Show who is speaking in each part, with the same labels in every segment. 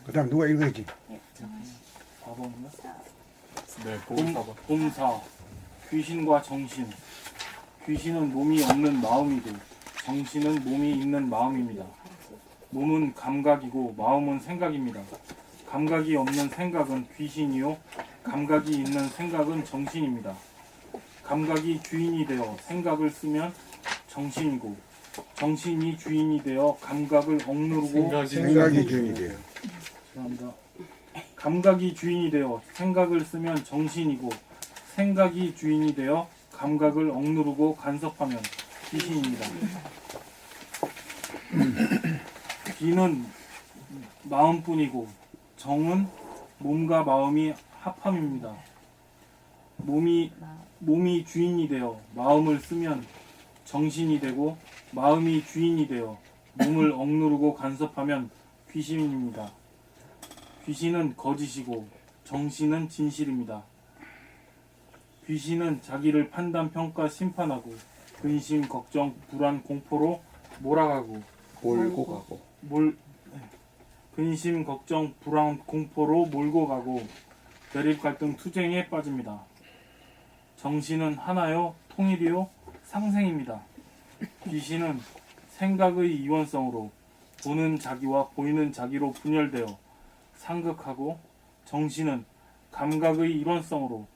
Speaker 1: 그다음 누가 읽어야지.
Speaker 2: 네, 정원 씨.
Speaker 3: 4번인가?
Speaker 4: 네, 보기 4번.
Speaker 3: 봄사 귀신과 정신. 귀신은 몸이 없는 마음이고 정신은 몸이 있는 마음입니다. 몸은 감각이고 마음은 생각입니다. 감각이 없는 생각은 귀신이요 감각이 있는 생각은 정신입니다. 감각이 주인이 되어 생각을 쓰면 정신이고 정신이 주인이 되어 감각을 억누르고
Speaker 1: 생각이 주인이 돼요.
Speaker 3: 죄송합니다. 감각이 주인이 되어 생각을 쓰면 정신이고 생각이 주인이 되어 감각을 억누르고 간섭하면 귀신입니다. 귀는 마음뿐이고 정은 몸과 마음이 합함입니다. 몸이 주인이 되어 마음을 쓰면 정신이 되고 마음이 주인이 되어 몸을 억누르고 간섭하면 귀신입니다. 귀신은 거짓이고 정신은 진실입니다. 귀신은 자기를 판단, 평가, 심판하고 근심, 걱정, 불안, 공포로 몰아가고
Speaker 4: 몰고 가고.
Speaker 3: 근심, 걱정, 불안, 공포로 몰고 가고 대립, 갈등, 투쟁에 빠집니다. 정신은 하나요, 통일이요, 상생입니다. 귀신은 생각의 이원성으로 보는 자기와 보이는 자기로 분열되어 상극하고 정신은 감각의 일원성으로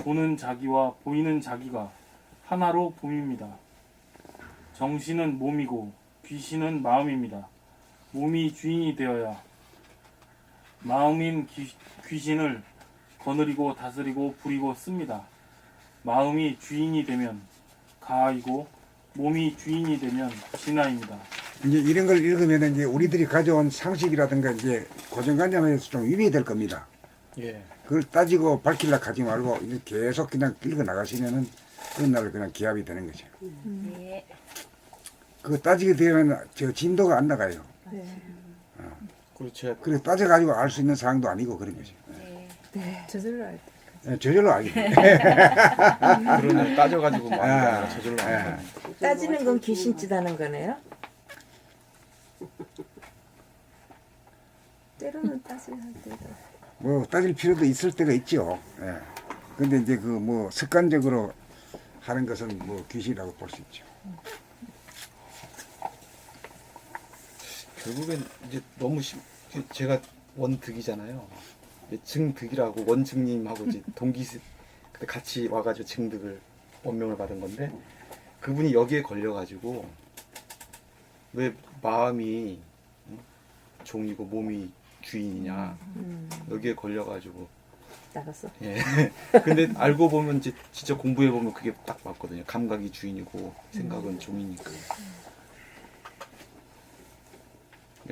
Speaker 3: 보는 자기와 보이는 자기가 하나로 봄입니다. 정신은 몸이고 귀신은 마음입니다. 몸이 주인이 되어야 마음인 귀신을 거느리고 다스리고 부리고 씁니다. 마음이 주인이 되면 가이고 몸이 주인이 되면 진화입니다.
Speaker 1: 이제 이런 걸 읽으면 이제 우리들이 가져온 상식이라든가 이제 고정관념에서 좀 위배될 겁니다.
Speaker 4: 예.
Speaker 1: 그걸 따지고 밝히려고 하지 말고 이제 계속 그냥 읽어 나가시면은 어느 날 그냥 기합이 되는 거죠.
Speaker 2: 네.
Speaker 1: 그거 따지게 되면 저 진도가 안 나가요.
Speaker 4: 그렇죠.
Speaker 1: 그래 따져가지고 알 수 있는 사항도 아니고 그런 거죠.
Speaker 2: 네.
Speaker 5: 저절로 알 때.
Speaker 1: 저절로 알게 돼요.
Speaker 4: 그러네. 따져가지고 뭐 하는 게 아니라 저절로 하는 거.
Speaker 5: 따지는 건 귀신짓 하는 거네요? 때로는 따질 할 때도.
Speaker 1: 뭐 따질 필요도 있을 때가 있죠. 예. 근데 이제 그 뭐 습관적으로 하는 것은 뭐 귀신이라고 볼 수 있죠.
Speaker 4: 결국엔 이제 너무 제가 원득이잖아요. 증득이라고 원증님하고 이제 동기 그때 같이 와가지고 증득을 원명을 받은 건데 그분이 여기에 걸려가지고 왜 마음이 종이고 몸이 주인이냐 여기에 걸려가지고
Speaker 5: 나갔어?
Speaker 4: 예. 근데 알고 보면 이제 진짜 공부해 보면 그게 딱 맞거든요. 감각이 주인이고 생각은 종이니까.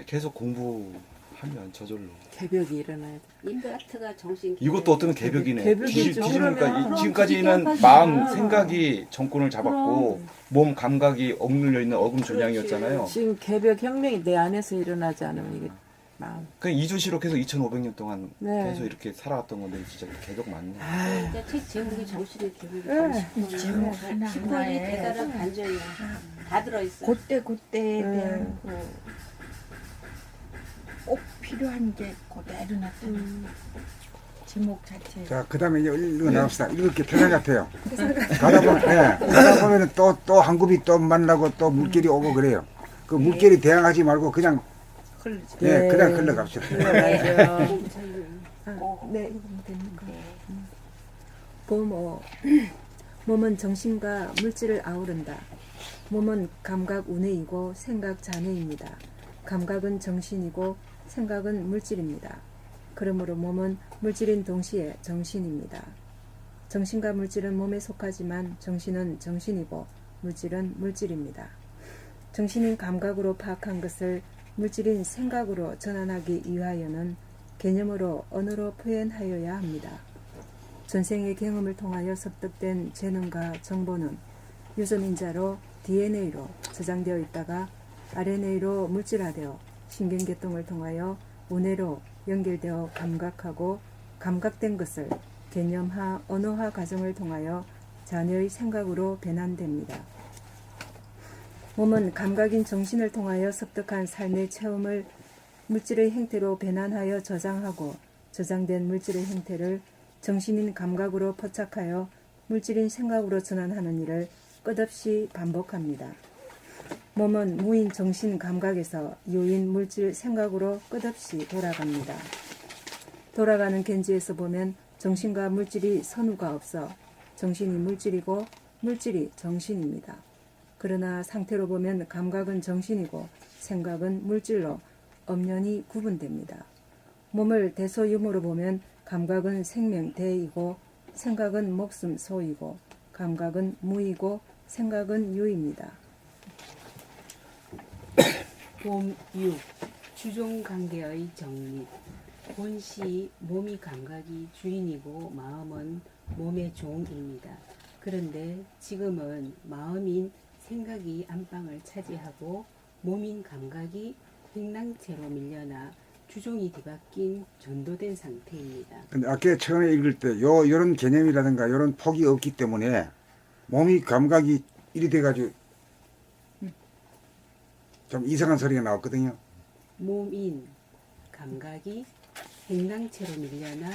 Speaker 4: 계속 공부하면 저절로.
Speaker 5: 개벽이 일어나야 돼.
Speaker 2: 임팩트가 정신.
Speaker 4: 이것도 어떤 개벽이네.
Speaker 5: 개벽이죠.
Speaker 4: 뒤집으니까
Speaker 5: 그러면
Speaker 4: 지금까지는
Speaker 2: 그럼
Speaker 4: 마음,
Speaker 2: 뒤집혀지잖아.
Speaker 4: 생각이 정권을 잡았고 몸 감각이 억눌려 있는 어금 존양이었잖아요.
Speaker 5: 지금 개벽 혁명이 내 안에서 일어나지 않으면 이게 마음.
Speaker 4: 그냥 이주시로 계속 2,500년 동안
Speaker 5: 네.
Speaker 4: 계속 이렇게 살아왔던 건데 진짜 개벽 맞네.
Speaker 2: 이제 책 제목이 정신의 기분이
Speaker 5: 네.
Speaker 6: 제목 하나
Speaker 2: 식물이
Speaker 6: 하나에
Speaker 2: 대단한 반전이야. 다 들어있어.
Speaker 6: 그때에
Speaker 5: 네.
Speaker 6: 대한 꼭 필요한 게 그대로 나타나. 제목 자체.
Speaker 1: 자, 그 다음에 이제 읽어 나갑시다. 읽을 게 태산 같아요. 가다 보면은 또 한 굽이 또 만나고 또 물결이 오고 그래요. 그 물결이 대항하지 말고 그냥,
Speaker 6: 흘리지.
Speaker 1: 예, 그냥 흘러갑시다.
Speaker 5: 맞아요.
Speaker 6: 네.
Speaker 7: 봄5. 몸은 정신과 물질을 아우른다. 몸은 감각 운해이고 생각 잔해입니다. 감각은 정신이고 생각은 물질입니다. 그러므로 몸은 물질인 동시에 정신입니다. 정신과 물질은 몸에 속하지만 정신은 정신이고 물질은 물질입니다. 정신인 감각으로 파악한 것을 물질인 생각으로 전환하기 위하여는 개념으로 언어로 표현하여야 합니다. 전생의 경험을 통하여 습득된 재능과 정보는 유전인자로 DNA로 저장되어 있다가 RNA로 물질화되어 신경계통을 통하여 운해로 연결되어 감각하고 감각된 것을 개념화, 언어화 과정을 통하여 자녀의 생각으로 변환됩니다. 몸은 감각인 정신을 통하여 습득한 삶의 체험을 물질의 형태로 변환하여 저장하고 저장된 물질의 형태를 정신인 감각으로 포착하여 물질인 생각으로 전환하는 일을 끝없이 반복합니다. 몸은 무인 정신 감각에서 유인 물질 생각으로 끝없이 돌아갑니다. 돌아가는 견지에서 보면 정신과 물질이 선후가 없어 정신이 물질이고 물질이 정신입니다. 그러나 상태로 보면 감각은 정신이고 생각은 물질로 엄연히 구분됩니다. 몸을 대소유무로 보면 감각은 생명 대이고 생각은 목숨 소이고 감각은 무이고 생각은 유입니다.
Speaker 2: 봄 6. 주종관계의 정립. 본시 몸이 감각이 주인이고 마음은 몸의 종입니다. 그런데 지금은 마음인 생각이 안방을 차지하고 몸인 감각이 횡랑체로 밀려나 주종이 뒤바뀐 전도된 상태입니다.
Speaker 1: 근데 아까 처음에 읽을 때 요런 개념이라든가 요런 폭이 없기 때문에 몸이 감각이 이리 돼가지고 좀 이상한 소리가 나왔거든요.
Speaker 2: 몸인 감각이 횡랑체로 밀려나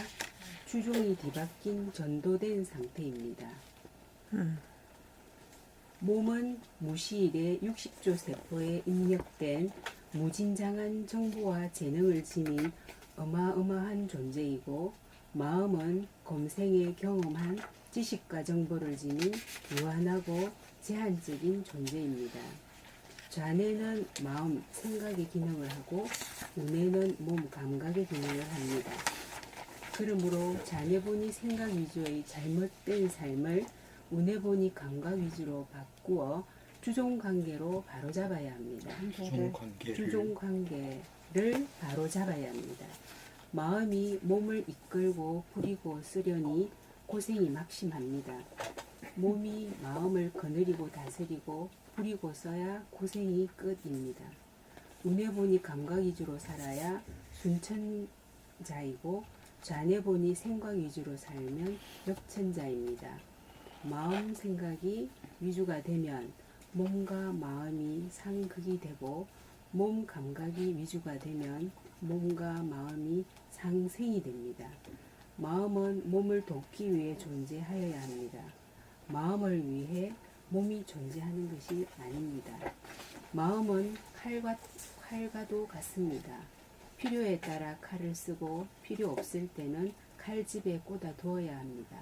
Speaker 2: 주종이 뒤바뀐 전도된 상태입니다. 몸은 무시일의 60조 세포에 입력된 무진장한 정보와 재능을 지닌 어마어마한 존재이고 마음은 검생에 경험한 지식과 정보를 지닌 유한하고 제한적인 존재입니다. 좌뇌는 마음, 생각의 기능을 하고 우뇌는 몸, 감각의 기능을 합니다. 그러므로 좌뇌본이 생각 위주의 잘못된 삶을 우뇌본이 감각 위주로 바꾸어 주종관계로 바로잡아야 합니다. 주종관계를 바로잡아야 합니다. 마음이 몸을 이끌고 부리고 쓰려니 고생이 막심합니다. 몸이 마음을 거느리고 다스리고 부리고 써야 고생이 끝입니다. 우뇌본이 감각 위주로 살아야 순천자이고 좌뇌본이 생각 위주로 살면 역천자입니다. 마음 생각이 위주가 되면 몸과 마음이 상극이 되고 몸 감각이 위주가 되면 몸과 마음이 상생이 됩니다. 마음은 몸을 돕기 위해 존재하여야 합니다. 마음을 위해 몸이 존재하는 것이 아닙니다. 마음은 칼과도 같습니다. 필요에 따라 칼을 쓰고 필요 없을 때는 칼집에 꽂아 두어야 합니다.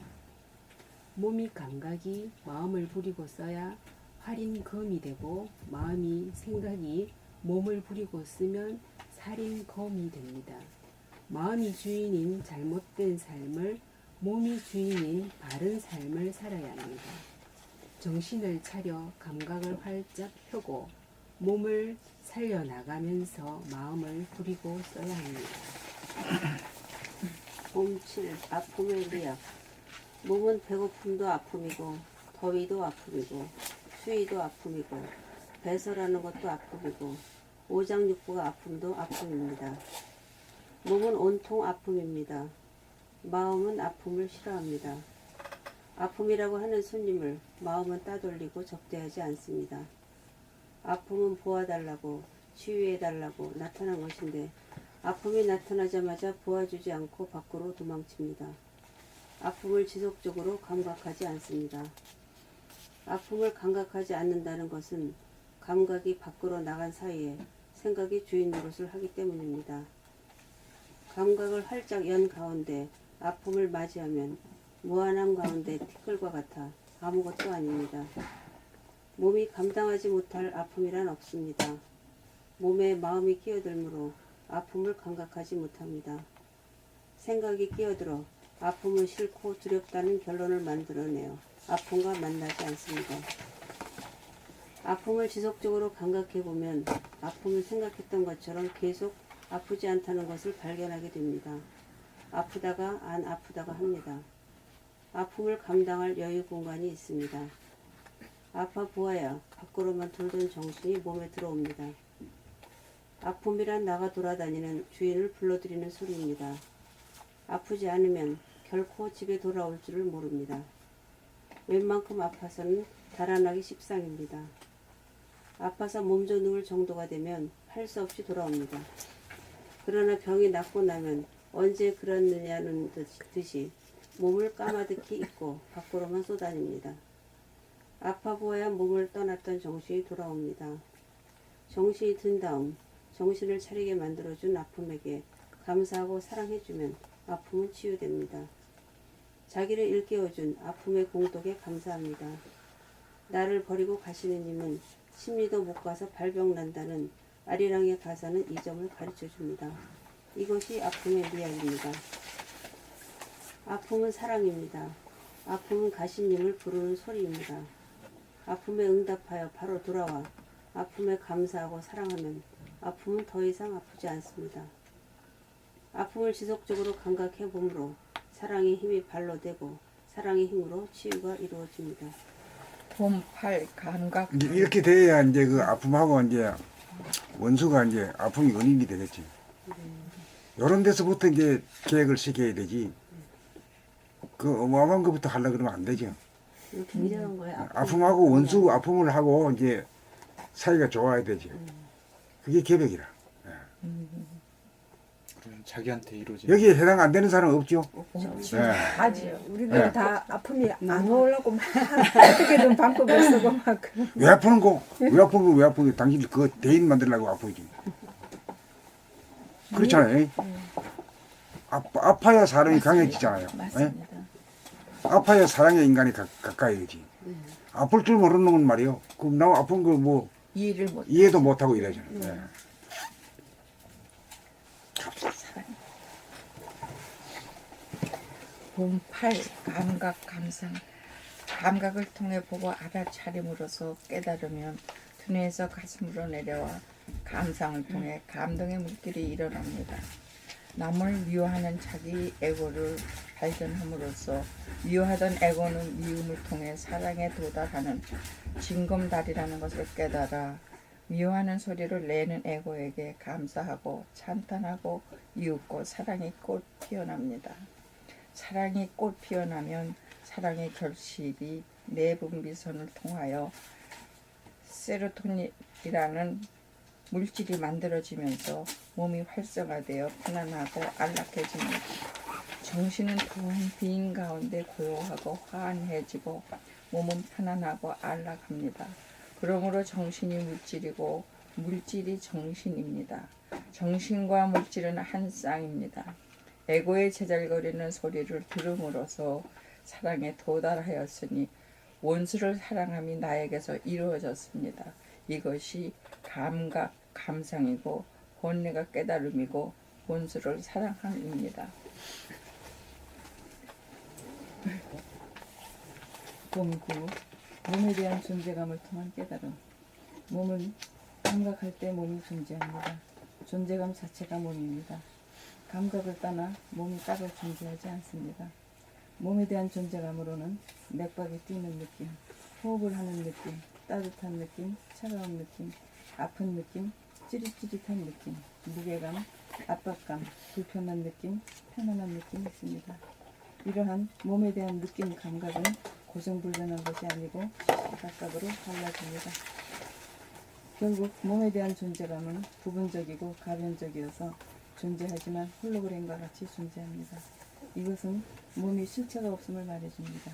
Speaker 2: 몸이 감각이 마음을 부리고 써야 활인 검이 되고 마음이 생각이 몸을 부리고 쓰면 살인 검이 됩니다. 마음이 주인인 잘못된 삶을 몸이 주인인 바른 삶을 살아야 합니다. 정신을 차려 감각을 활짝 펴고 몸을 살려나가면서 마음을 부리고 써야 합니다. 봄 7. 아픔의 리약. 몸은 배고픔도 아픔이고 더위도 아픔이고 추위도 아픔이고 배설하는 것도 아픔이고 오장육부가 아픔도 아픔입니다. 몸은 온통 아픔입니다. 마음은 아픔을 싫어합니다. 아픔이라고 하는 손님을 마음은 따돌리고 적대하지 않습니다. 아픔은 보아달라고 치유해달라고 나타난 것인데 아픔이 나타나자마자 보아주지 않고 밖으로 도망칩니다. 아픔을 지속적으로 감각하지 않습니다. 아픔을 감각하지 않는다는 것은 감각이 밖으로 나간 사이에 생각이 주인 노릇을 하기 때문입니다. 감각을 활짝 연 가운데 아픔을 맞이하면 무한함 가운데 티끌과 같아 아무것도 아닙니다. 몸이 감당하지 못할 아픔이란 없습니다. 몸에 마음이 끼어들므로 아픔을 감각하지 못합니다. 생각이 끼어들어 아픔은 싫고 두렵다는 결론을 만들어내어 아픔과 만나지 않습니다. 아픔을 지속적으로 감각해보면 아픔을 생각했던 것처럼 계속 아프지 않다는 것을 발견하게 됩니다. 아프다가 안 아프다가 합니다. 아픔을 감당할 여유 공간이 있습니다. 아파 보아야 밖으로만 돌던 정신이 몸에 들어옵니다. 아픔이란 나가 돌아다니는 주인을 불러들이는 소리입니다. 아프지 않으면 결코 집에 돌아올 줄을 모릅니다. 웬만큼 아파서는 달아나기 십상입니다. 아파서 몸져 누울 정도가 되면 할 수 없이 돌아옵니다. 그러나 병이 낫고 나면 언제 그랬느냐는 듯이 몸을 까마득히 잊고 밖으로만 쏘다닙니다. 아파 보아야 몸을 떠났던 정신이 돌아옵니다. 정신이 든 다음 정신을 차리게 만들어준 아픔에게 감사하고 사랑해주면 아픔은 치유됩니다. 자기를 일깨워준 아픔의 공덕에 감사합니다. 나를 버리고 가시는 님은 심리도 못 가서 발병난다는 아리랑의 가사는 이 점을 가르쳐줍니다. 이것이 아픔의 미학입니다. 아픔은 사랑입니다. 아픔은 가시님을 부르는 소리입니다. 아픔에 응답하여 바로 돌아와 아픔에 감사하고 사랑하면 아픔은 더 이상 아프지 않습니다. 아픔을 지속적으로 감각해 봄으로 사랑의 힘이 발로 되고 사랑의 힘으로 치유가 이루어집니다.
Speaker 6: 봄팔 감각
Speaker 1: 이제 이렇게 돼야 이제 그 아픔하고 이제 원수가 이제 아픔이 은인이 되겠지. 요런 데서부터 이제 계획을 시켜야 되지. 그 어마어마한 것부터 하려고 그러면 안 되죠.
Speaker 2: 이거 굉장한 거예요.
Speaker 1: 아픔하고 원수 아픔을 하고 이제 사이가 좋아야 되지. 그게 계획이라.
Speaker 4: 그러면 자기한테 이루어진
Speaker 1: 여기에 해당 안 되는 사람 없죠. 네.
Speaker 6: 하지요.
Speaker 7: 우리는
Speaker 1: 네.
Speaker 7: 다 아픔이 안 오려고 막 어떻게든 방법을 쓰고 막 그런.
Speaker 1: 왜 아프는 거? 왜 아픈 거? 왜 아픈 거? 당신 그거 대인 만들려고 아프지. 그렇잖아요. 아파야 사람이 강해지잖아요. 예?
Speaker 6: 맞습니다.
Speaker 1: 아파야 사랑의 인간이 가까이지. 아플 줄 모르는 건 말이요. 그럼 나 아픈 거 뭐
Speaker 6: 이해를 못
Speaker 1: 이해도 못하고 이러잖아요. 예.
Speaker 6: 사랑. 봄팔 감각 감상 감각을 통해 보고 알아차림으로써 깨달으면 두뇌에서 가슴으로 내려와 감상을 통해 감동의 물길이 일어납니다. 남을 미워하는 자기 에고를 발견함으로써 미워하던 에고는 미움을 통해 사랑에 도달하는 징검다리라는 것을 깨달아 미워하는 소리를 내는 에고에게 감사하고 찬탄하고 이윽고 사랑이 꽃 피어납니다. 사랑이 꽃 피어나면 사랑의 결실이 내분비선을 통하여 세로토닌이라는 물질이 만들어지면서 몸이 활성화되어 편안하고 안락해집니다. 정신은 텅 빈 가운데 고요하고 환해지고 몸은 편안하고 안락합니다. 그러므로 정신이 물질이고 물질이 정신입니다. 정신과 물질은 한 쌍입니다. 에고의 제잘거리는 소리를 들음으로써 사랑에 도달하였으니 원수를 사랑함이 나에게서 이루어졌습니다. 이것이 감각, 감상이고 본래가 깨달음이고 원수를 사랑함입니다.
Speaker 5: 봄구 몸에 대한 존재감을 통한 깨달음. 몸은 감각할 때 몸이 존재합니다. 존재감 자체가 몸입니다. 감각을 떠나 몸이 따로 존재하지 않습니다. 몸에 대한 존재감으로는 맥박이 뛰는 느낌, 호흡을 하는 느낌, 따뜻한 느낌, 차가운 느낌, 아픈 느낌, 찌릿찌릿한 느낌, 무게감, 압박감, 불편한 느낌, 편안한 느낌이 있습니다. 이러한 몸에 대한 느낌 감각은 고정불변한 것이 아니고 시시각각으로 달라집니다. 결국 몸에 대한 존재감은 부분적이고 가변적이어서 존재하지만 홀로그램과 같이 존재합니다. 이것은 몸이 실체가 없음을 말해줍니다.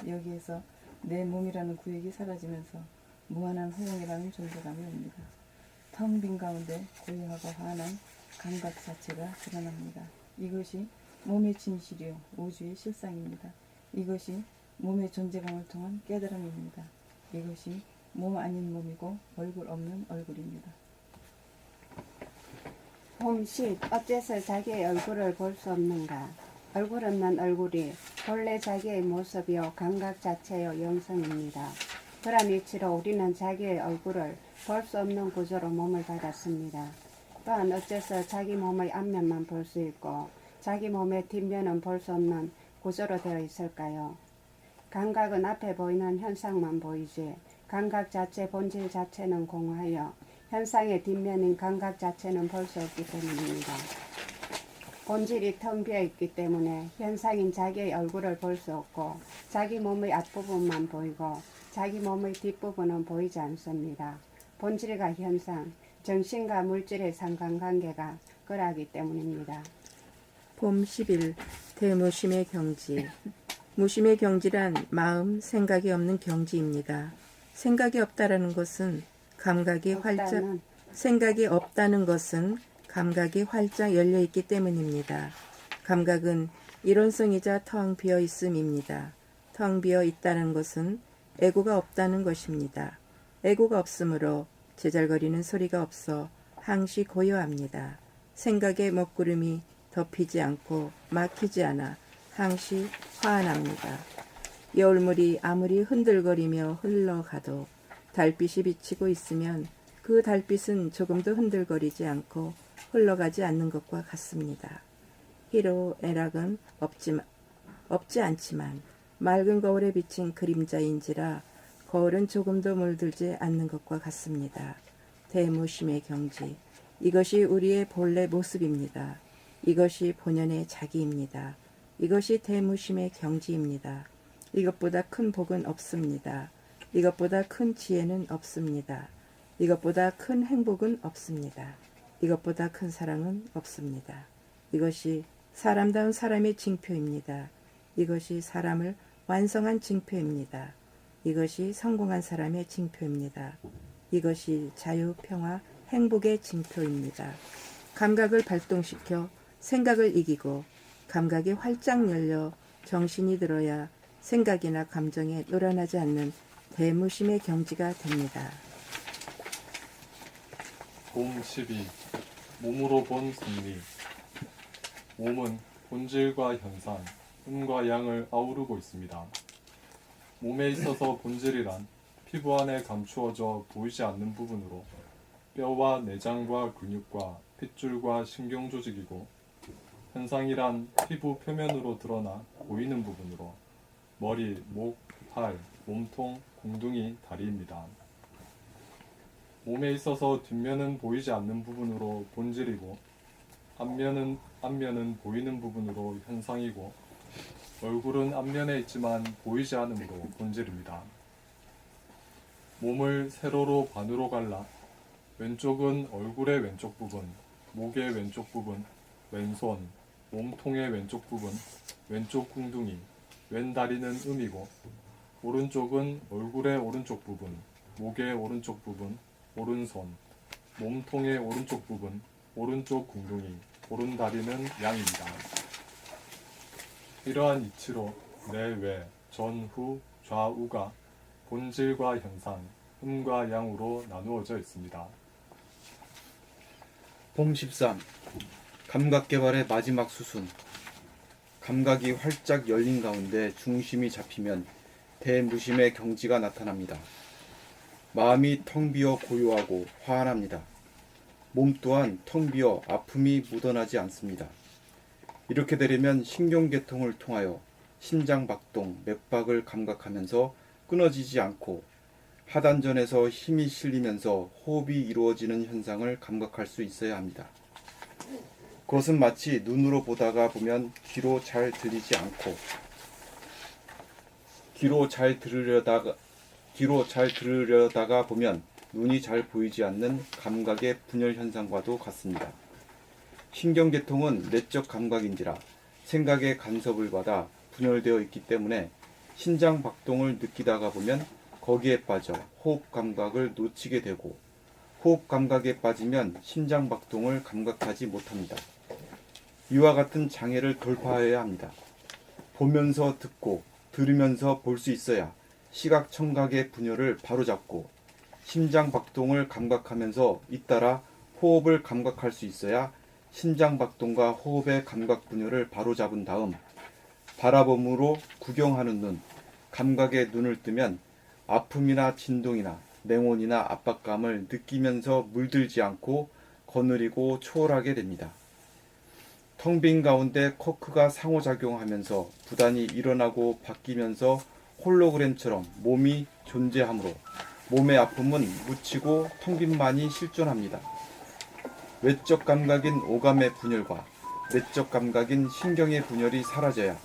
Speaker 5: 여기에서 내 몸이라는 구획이 사라지면서 무한한 허용이라는 존재감이 옵니다. 텅 빈 가운데 고요하고 환한 감각 자체가 드러납니다. 이것이 몸의 진실이요 우주의 실상입니다. 이것이 몸의 존재감을 통한 깨달음입니다. 이것이 몸 아닌 몸이고 얼굴 없는 얼굴입니다.
Speaker 8: 봄씨 어째서 자기의 얼굴을 볼 수 없는가? 얼굴 없는 얼굴이 본래 자기의 모습이요 감각 자체요 영성입니다. 그런 이치로 우리는 자기의 얼굴을 볼 수 없는 구조로 몸을 받았습니다. 또한 어째서 자기 몸의 앞면만 볼 수 있고 자기 몸의 뒷면은 볼 수 없는 구조로 되어 있을까요? 감각은 앞에 보이는 현상만 보이지 감각 자체 본질 자체는 공허하여 현상의 뒷면인 감각 자체는 볼 수 없기 때문입니다. 본질이 텅 비어 있기 때문에 현상인 자기의 얼굴을 볼 수 없고 자기 몸의 앞부분만 보이고 자기 몸의 뒷부분은 보이지 않습니다. 본질과 현상, 정신과 물질의 상관관계가 거라기 때문입니다.
Speaker 7: 봄 10일 대무심의 경지. 무심의 경지란 마음, 생각이 없는 경지입니다. 생각이 없다라는 것은 생각이 없다는 것은 감각이 활짝 열려 있기 때문입니다. 감각은 이론성이자 텅 비어 있음입니다. 텅 비어 있다는 것은 애고가 없다는 것입니다. 애고가 없으므로 제잘거리는 소리가 없어 항시 고요합니다. 생각의 먹구름이 덮이지 않고 막히지 않아 항시 환합니다. 여울물이 아무리 흔들거리며 흘러가도 달빛이 비치고 있으면 그 달빛은 조금도 흔들거리지 않고 흘러가지 않는 것과 같습니다. 희로애락은 없지 않지만 맑은 거울에 비친 그림자인지라 거울은 조금도 물들지 않는 것과 같습니다. 대무심의 경지. 이것이 우리의 본래 모습입니다. 이것이 본연의 자기입니다. 이것이 대무심의 경지입니다. 이것보다 큰 복은 없습니다. 이것보다 큰 지혜는 없습니다. 이것보다 큰 행복은 없습니다. 이것보다 큰 사랑은 없습니다. 이것이 사람다운 사람의 징표입니다. 이것이 사람을 완성한 징표입니다. 이것이 성공한 사람의 징표입니다. 이것이 자유, 평화, 행복의 징표입니다. 감각을 발동시켜 생각을 이기고 감각이 활짝 열려 정신이 들어야 생각이나 감정에 노란하지 않는 대무심의 경지가 됩니다.
Speaker 9: 봄 12. 몸으로 본 승리. 몸은 본질과 현상, 음과 양을 아우르고 있습니다. 몸에 있어서 본질이란 피부 안에 감추어져 보이지 않는 부분으로 뼈와 내장과 근육과 핏줄과 신경조직이고, 현상이란 피부 표면으로 드러나 보이는 부분으로 머리, 목, 팔, 몸통, 공둥이, 다리입니다. 몸에 있어서 뒷면은 보이지 않는 부분으로 본질이고, 앞면은 보이는 부분으로 현상이고, 얼굴은 앞면에 있지만 보이지 않으므로 본질입니다. 몸을 세로로 반으로 갈라 왼쪽은 얼굴의 왼쪽 부분, 목의 왼쪽 부분, 왼손, 몸통의 왼쪽 부분, 왼쪽 궁둥이, 왼다리는 음이고, 오른쪽은 얼굴의 오른쪽 부분, 목의 오른쪽 부분, 오른손, 몸통의 오른쪽 부분, 오른쪽 궁둥이, 오른다리는 양입니다. 이러한 이치로 내외, 전후, 좌우가 본질과 현상, 음과 양으로 나누어져 있습니다.
Speaker 4: 봄 13. 감각 개발의 마지막 수순. 감각이 활짝 열린 가운데 중심이 잡히면 대무심의 경지가 나타납니다. 마음이 텅 비어 고요하고 화한합니다. 몸 또한 텅 비어 아픔이 묻어나지 않습니다. 이렇게 되려면 신경계통을 통하여 심장박동, 맥박을 감각하면서 끊어지지 않고 하단전에서 힘이 실리면서 호흡이 이루어지는 현상을 감각할 수 있어야 합니다. 그것은 마치 눈으로 보다가 보면 귀로 잘 들리지 않고 귀로 잘 들으려다가 보면 눈이 잘 보이지 않는 감각의 분열 현상과도 같습니다. 신경계통은 내적 감각인지라 생각의 간섭을 받아 분열되어 있기 때문에 심장 박동을 느끼다가 보면 거기에 빠져 호흡 감각을 놓치게 되고, 호흡 감각에 빠지면 심장 박동을 감각하지 못합니다. 이와 같은 장애를 돌파해야 합니다. 보면서 듣고 들으면서 볼 수 있어야 시각 청각의 분열을 바로잡고, 심장 박동을 감각하면서 잇따라 호흡을 감각할 수 있어야 심장 박동과 호흡의 감각 분열을 바로잡은 다음 바라봄으로 구경하는 눈, 감각의 눈을 뜨면 아픔이나 진동이나 냉온이나 압박감을 느끼면서 물들지 않고 거느리고 초월하게 됩니다. 텅 빈 가운데 코크가 상호작용하면서 부단히 일어나고 바뀌면서 홀로그램처럼 몸이 존재하므로 몸의 아픔은 묻히고 텅 빈만이 실존합니다. 외적 감각인 오감의 분열과 내적 감각인 신경의 분열이 사라져야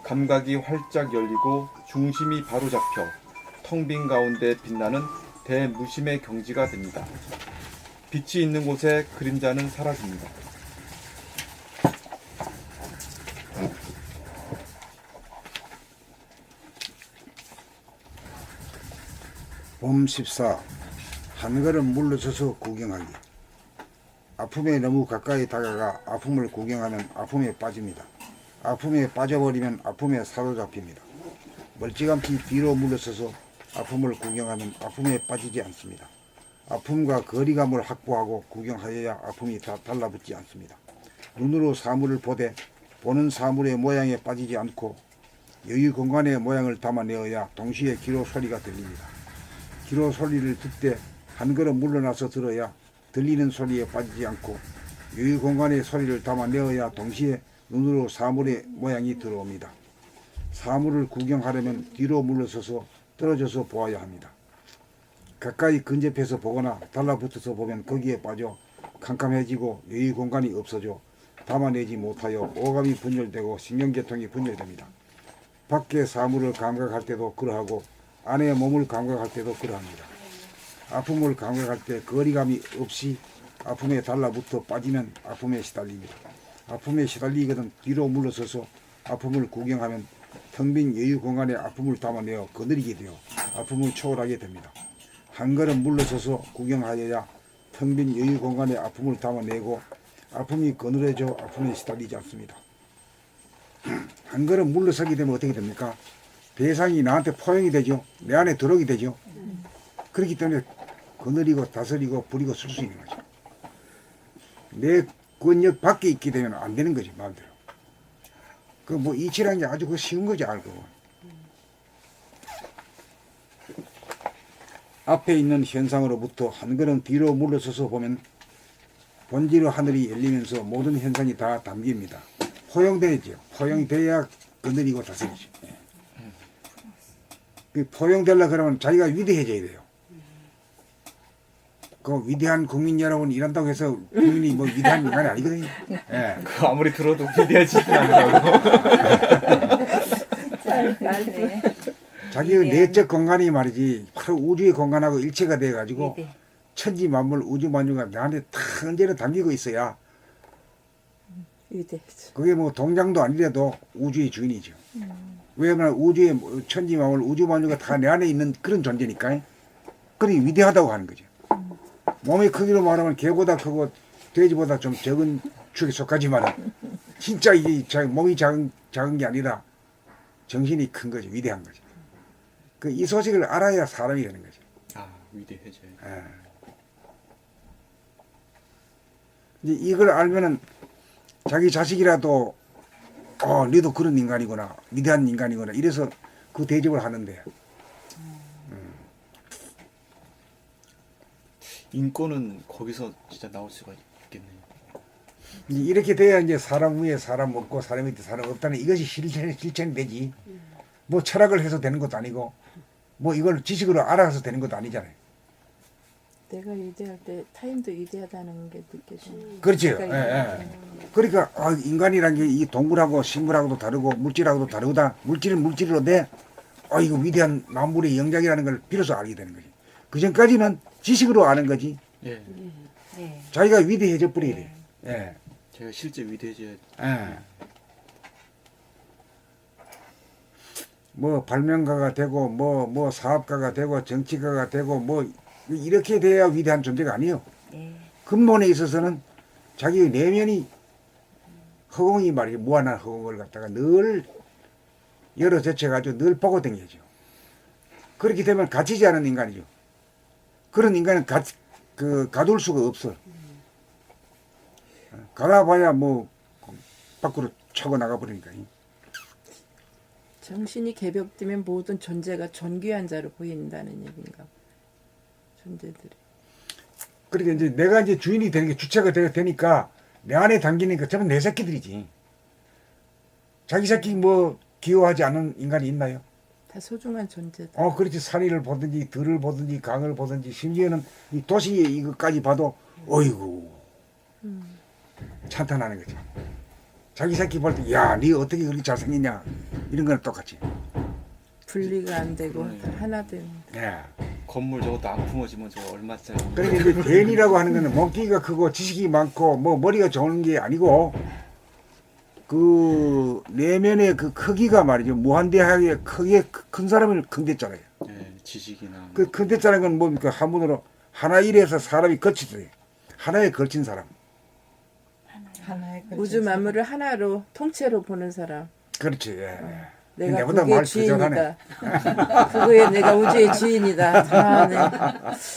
Speaker 4: 감각이 활짝 열리고 중심이 바로 잡혀 텅 빈 가운데 빛나는 대무심의 경지가 됩니다. 빛이 있는 곳에 그림자는 사라집니다.
Speaker 1: 봄 14. 한 걸음 물러서서 구경하기. 아픔에 너무 가까이 다가가 아픔을 구경하면 아픔에 빠집니다. 아픔에 빠져버리면 아픔에 사로잡힙니다. 멀찌감치 뒤로 물러서서 아픔을 구경하면 아픔에 빠지지 않습니다. 아픔과 거리감을 확보하고 구경하여야 아픔이 다 달라붙지 않습니다. 눈으로 사물을 보되 보는 사물의 모양에 빠지지 않고 여유 공간의 모양을 담아내어야 동시에 기로 소리가 들립니다. 기로 소리를 듣되 한 걸음 물러나서 들어야 들리는 소리에 빠지지 않고 여유 공간의 소리를 담아내어야 동시에 눈으로 사물의 모양이 들어옵니다. 사물을 구경하려면 뒤로 물러서서 떨어져서 보아야 합니다. 가까이 근접해서 보거나 달라붙어서 보면 거기에 빠져 캄캄해지고 여유 공간이 없어져 담아내지 못하여 오감이 분열되고 신경계통이 분열됩니다. 밖의 사물을 감각할 때도 그러하고 안의 몸을 감각할 때도 그러합니다. 아픔을 감각할 때 거리감이 없이 아픔에 달라붙어 빠지면 아픔에 시달립니다. 아픔에 시달리거든 뒤로 물러서서 아픔을 구경하면 텅 빈 여유 공간에 아픔을 담아내어 거느리게 되어 아픔을 초월하게 됩니다. 한 걸음 물러서서 구경하여야 텅 빈 여유 공간에 아픔을 담아내고 아픔이 거느려져 아픔에 시달리지 않습니다. 한 걸음 물러서게 되면 어떻게 됩니까? 대상이 나한테 포용이 되죠. 내 안에 들어오게 되죠. 그렇기 때문에 거느리고 다스리고 부리고 쓸 수 있는 거죠. 내 권력 밖에 있게 되면 안 되는 거지, 마음대로. 그 뭐 이치라는 게 아주 그 쉬운 거지, 알고. 앞에 있는 현상으로부터 한 걸음 뒤로 물러서서 보면 본질의 하늘이 열리면서 모든 현상이 다 담깁니다. 포용되죠. 포용돼야 거느리고 다스리죠. 그 포용되려 그러면 자기가 위대해져야 돼요. 그 위대한 국민 여러분 일한다고 해서 국민이 뭐 위대한 인간이 아니거든요. 예.
Speaker 4: 그 아무리 들어도 기대하지 않는다고.
Speaker 1: 자기의 내적 공간이 말이지 바로 우주의 공간하고 일체가 돼가지고 천지 만물 우주 만유가 나한테 다 언제나 담기고 있어야 그게 뭐 동장도 아니라도 우주의 주인이죠. 왜냐면 우주의 천지 만물 우주 만유가 다 내 안에 있는 그런 존재니까 그러니 위대하다고 하는 거죠. 몸의 크기로 말하면 개보다 크고 돼지보다 좀 적은 축에 속하지만 진짜 이게 몸이 작은 게 아니라 정신이 큰 거죠. 위대한 거죠. 그 이 소식을 알아야 사람이 되는 거죠.
Speaker 4: 아, 위대해져요.
Speaker 1: 예. 이제 이걸 알면은 자기 자식이라도 너도 그런 인간이구나, 위대한 인간이구나 이래서 그 대접을 하는데.
Speaker 4: 인권은 거기서 진짜 나올 수가 있겠네요.
Speaker 1: 이제 이렇게 돼야 이제 사람 위에 사람 없고 사람 밑에 사람 없다는 이것이 실천이 되지. 뭐 철학을 해서 되는 것도 아니고 뭐 이걸 지식으로 알아서 되는 것도 아니잖아요.
Speaker 6: 내가 위대할 때 타인도 위대하다는 게 느껴지는.
Speaker 1: 그렇죠. 예. 그러니까 인간이란 게 이 동물하고 식물하고도 다르고 물질하고도 다르다. 물질은 물질로 돼. 이거 위대한 만물의 영장이라는 걸 비로소 알게 되는 거지. 그 전까지는 지식으로 아는 거지.
Speaker 4: 예.
Speaker 1: 자기가 위대해져 버려야 돼. 예.
Speaker 4: 제가 실제 위대해져야.
Speaker 1: 예. 뭐 발명가가 되고 뭐 사업가가 되고 정치가가 되고 뭐 이렇게 돼야 위대한 존재가 아니에요. 근본에 있어서는 자기의 내면이 허공이 말이죠. 무한한 허공을 갖다가 늘 열어 제쳐가지고 늘 보고 다녀야죠. 그렇게 되면 갇히지 않은 인간이죠. 그런 인간은 가둘 수가 없어. 가다봐야 뭐 밖으로 차고 나가버리니까.
Speaker 6: 정신이 개벽되면 모든 존재가 존귀한 자로 보인다는 얘기인가. 존재들이.
Speaker 1: 그러니까 이제 내가 이제 주인이 되는 게 주체가 되니까 내 안에 담기니까 전부 내 새끼들이지. 자기 새끼 뭐 기여하지 않은 인간이 있나요?
Speaker 6: 다 소중한 존재들.
Speaker 1: 그렇지. 산이를 보든지 들을 보든지 강을 보든지 심지어는 이 도시 이것까지 봐도 어이구 찬탄하는 거지. 자기 새끼 볼 때 야, 니 어떻게 그렇게 잘생겼냐 이런 거는 똑같이.
Speaker 6: 분리가 안 되고 다 하나 되는.
Speaker 1: 예.
Speaker 4: 건물 저것도 안 품어지면 저거 얼마짜리.
Speaker 1: 그러니까 이제 대인이라고 하는 거는 몸뚱이가 크고 지식이 많고 뭐 머리가 좋은 게 아니고 그 내면의 그 크기가 말이죠. 무한대하게 크게 큰 사람을 큰 데잖아요.
Speaker 4: 예, 지식이나
Speaker 1: 그 컨텐츠라는 건 뭡니까? 한문으로 하나 일에서 사람이 거치듯이 하나에 걸친 사람.
Speaker 5: 하나의
Speaker 6: 우주 만물을 하나로 통째로 보는 사람.
Speaker 1: 그렇지. 예.
Speaker 6: 내가
Speaker 1: 내보다
Speaker 6: 그게
Speaker 1: 말 부족하네.
Speaker 6: 주인이다. 그거에 내가 우주의 주인이다. 다 네.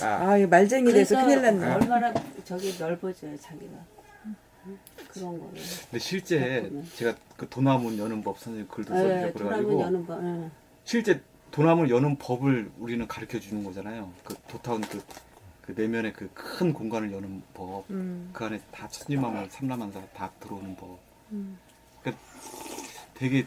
Speaker 6: 아, 이거 말쟁이 돼서
Speaker 2: 그래서
Speaker 6: 큰일 났네.
Speaker 2: 얼마나 저기 넓어져요 자기가. 그런 거를.
Speaker 4: 근데 실제
Speaker 2: 그렇구나.
Speaker 4: 제가 그 도나문 여는 법 선생님 글도
Speaker 2: 예,
Speaker 4: 써주셨고
Speaker 2: 돌아면
Speaker 4: 그래가지고
Speaker 2: 여는 거. 예.
Speaker 4: 실제 도나문 여는 법을 우리는 가르쳐 주는 거잖아요. 그 도타운 그 내면의 그 큰 공간을 여는 법, 그 안에 다 천지만물 삼라만사 다 들어오는 법. 그러니까 되게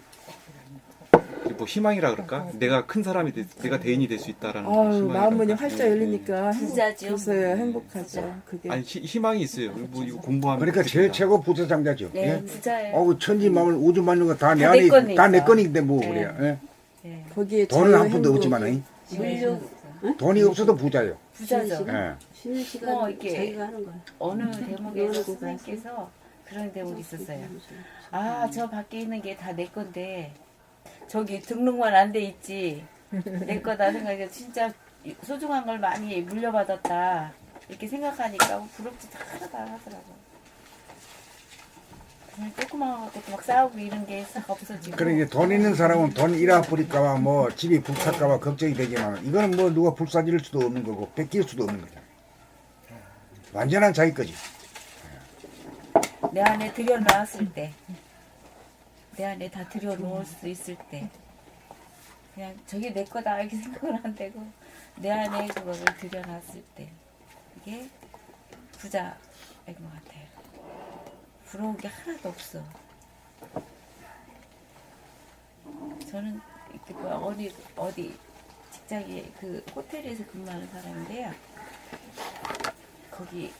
Speaker 4: 뭐 희망이라 그럴까? 내가 큰 사람이 내가 대인이 될 수 있다라는
Speaker 6: 아유,
Speaker 4: 희망이랄까?
Speaker 6: 마음문이 활짝 열리니까
Speaker 2: 진짜죠.
Speaker 6: 행복해서요. 행복하죠. 그게.
Speaker 4: 아니 희망이 있어요. 뭐 이거 공부하면
Speaker 1: 그러니까 제일 최고 부처장자죠.
Speaker 2: 네,
Speaker 1: 예?
Speaker 2: 진짜예요.
Speaker 1: 어우 천지 만물 우주 만물 거다 내
Speaker 2: 다
Speaker 1: 안에
Speaker 2: 내 거니까.
Speaker 1: 다 내 거니까 뭐
Speaker 2: 네.
Speaker 1: 그래요. 예?
Speaker 2: 예.
Speaker 6: 거기에
Speaker 1: 돈은 한
Speaker 6: 자유,
Speaker 1: 푼도
Speaker 6: 행복.
Speaker 1: 없지만
Speaker 2: 물욕
Speaker 1: 돈이 없어도 부자요.
Speaker 2: 부자죠.
Speaker 1: 예.
Speaker 2: 쉬는 시간
Speaker 10: 뭐 이렇게
Speaker 2: 자기가 하는 거야.
Speaker 10: 어느 대목에서
Speaker 2: 노르고
Speaker 10: 선생님께서 그런 대목이 있었어요. 아, 저 밖에 있는 게 다 내 건데 저기 등록만 안 돼 있지 내 거다 생각해서 진짜 소중한 걸 많이 물려받았다 이렇게 생각하니까 부럽지도 하나도 안 하더라고. 그냥 조그마한 것도 막 싸우고 이런 게 싹 없어지고.
Speaker 1: 그러니까 돈 있는 사람은 돈 잃어버릴까봐 뭐 집이 불탈까봐 걱정이 되지만 이거는 뭐 누가 불사질 수도 없는 거고 뺏길 수도 없는 거잖아요. 완전한 자기 거지.
Speaker 10: 내 안에 들여놨을 때, 내 안에 다 들여놓을 수 있을 때, 그냥 저게 내 거다 이렇게 생각은 안 되고 내 안에 그거를 들여놨을 때 이게 부자인 것 같아요. 부러운 게 하나도 없어. 저는 이렇게 뭐 어디 직장에 그 호텔에서 근무하는 사람인데요. 거기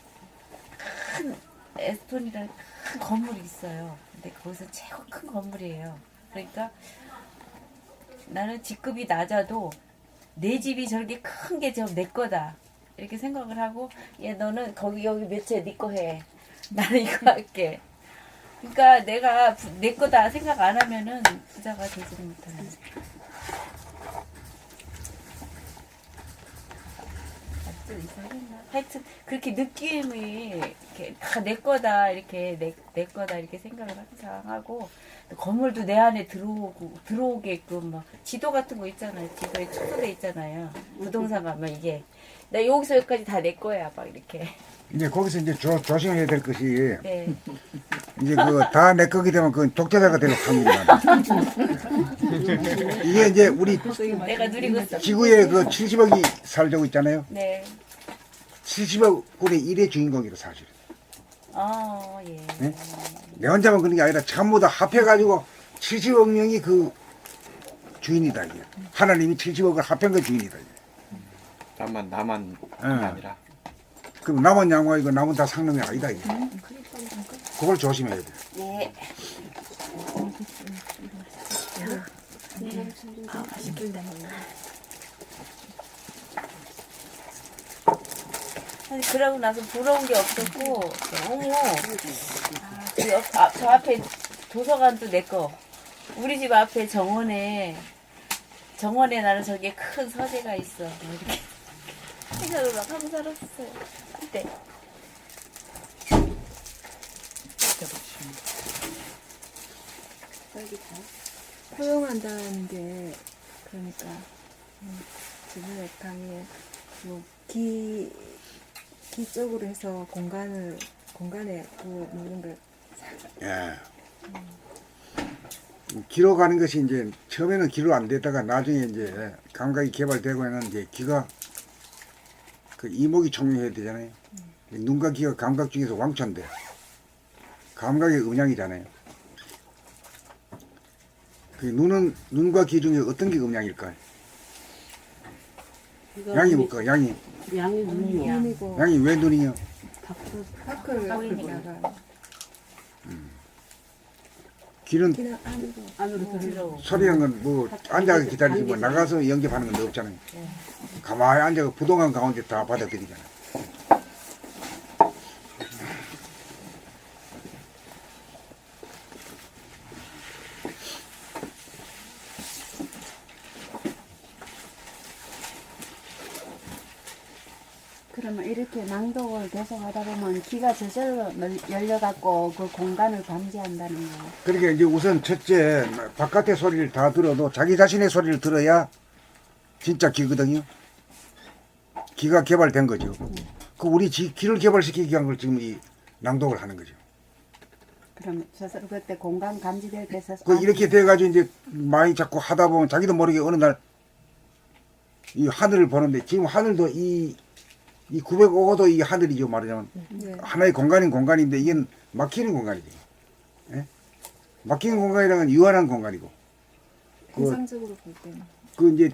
Speaker 10: 큰 에스톤이라는 큰 건물이 있어요. 근데 거기서 최고 큰 건물이에요. 그러니까 나는 직급이 낮아도 내 집이 저렇게 큰 게 저 내 거다 이렇게 생각을 하고, 얘 너는 거기 여기 몇채 네 거 해. 나는 이거 할게. 그러니까 내가 내 거다 생각 안 하면은 부자가 되지 못하는 거야. 하여튼 그렇게 느낌이 이렇게 다 내 거다 이렇게 내 거다 이렇게 생각을 항상 하고, 건물도 내 안에 들어오게끔 막 지도 같은 거 있잖아요. 지도에 초소돼 있잖아요. 부동산 가면 이게 나 여기서 여기까지 다 내 거야 막 이렇게.
Speaker 1: 이제 거기서 이제 조심해야 될 것이
Speaker 10: 네.
Speaker 1: 이제 그거 다 내 거기 되면 그 독재자가 될 확률이다. 이게 이제 우리
Speaker 10: 내가 누리고 있어.
Speaker 1: 지구에 그 70억이 살고 있잖아요.
Speaker 10: 네.
Speaker 1: 70억 분의 1의 주인공이다 사실.
Speaker 10: 예.
Speaker 1: 네? 내 혼자만 그런 게 아니라 전부 다 합해가지고 70억 명이 그 주인이다 이게. 하나님이 70억을 합한 그 주인이다 이게.
Speaker 4: 나만
Speaker 1: 예.
Speaker 4: 아니라.
Speaker 1: 그럼 남은 양호이고 남은 다 상놈이 아니다 이게. 그걸 조심해야 돼.
Speaker 10: 네. 사실 그러고 나서 부러운 게 없었고 너무 저 앞에 도서관도 내 거, 우리 집 앞에 정원에 나는 저기에 큰 서재가 있어 뭐 이렇게 생각을 막 하고 살았어요 그때.
Speaker 7: 허용한다는 게 그러니까 지금의 강의 뭐 기적으로 해서 공간에 그 모든 걸
Speaker 1: 예. 귀로 가는 것이 이제 처음에는 귀로 안 되다가 나중에 이제 감각이 개발되고는 이제 귀가 그 이목이 총명해야 되잖아요. 눈과 귀가 감각 중에서 왕초인데 감각의 음양이잖아요. 그 눈과 귀 중에 어떤 게 음양일까요? 양이 뭘까? 양이
Speaker 2: 눈이요.
Speaker 7: 눈이고
Speaker 1: 양이 왜 눈이요?
Speaker 7: 밖을 나가
Speaker 1: 귀는
Speaker 7: 그냥 아니고
Speaker 2: 안으로 들어.
Speaker 1: 소리하는 건 뭐 앉아서 기다리지 뭐 나가서 연기하는 건 없잖아요. 가만히 앉아서 부동산 가운데 다 받아들이잖아요.
Speaker 8: 그러면 이렇게 낭독을 계속 하다 보면 귀가 저절로 열려갖고 그 공간을 감지한다는 거예요.
Speaker 1: 그러니까 이제 우선 첫째 바깥의 소리를 다 들어도 자기 자신의 소리를 들어야 진짜 귀거든요. 귀가 개발된 거죠. 그 우리 귀를 개발시키기 위한 걸 지금 이 낭독을 하는 거죠.
Speaker 8: 그럼 스스로 그때 공간 감지될 때서
Speaker 1: 그 이렇게 돼가지고 이제 많이 자꾸 하다 보면 자기도 모르게 어느 날 이 하늘을 보는데 지금 하늘도 이 905도 이 하늘이죠 말하자면
Speaker 7: 네.
Speaker 1: 하나의 공간인데 이게 막히는 공간이지. 예? 막히는 공간이라는 건 유한한 공간이고
Speaker 7: 통상적으로 볼 때는
Speaker 1: 그 이제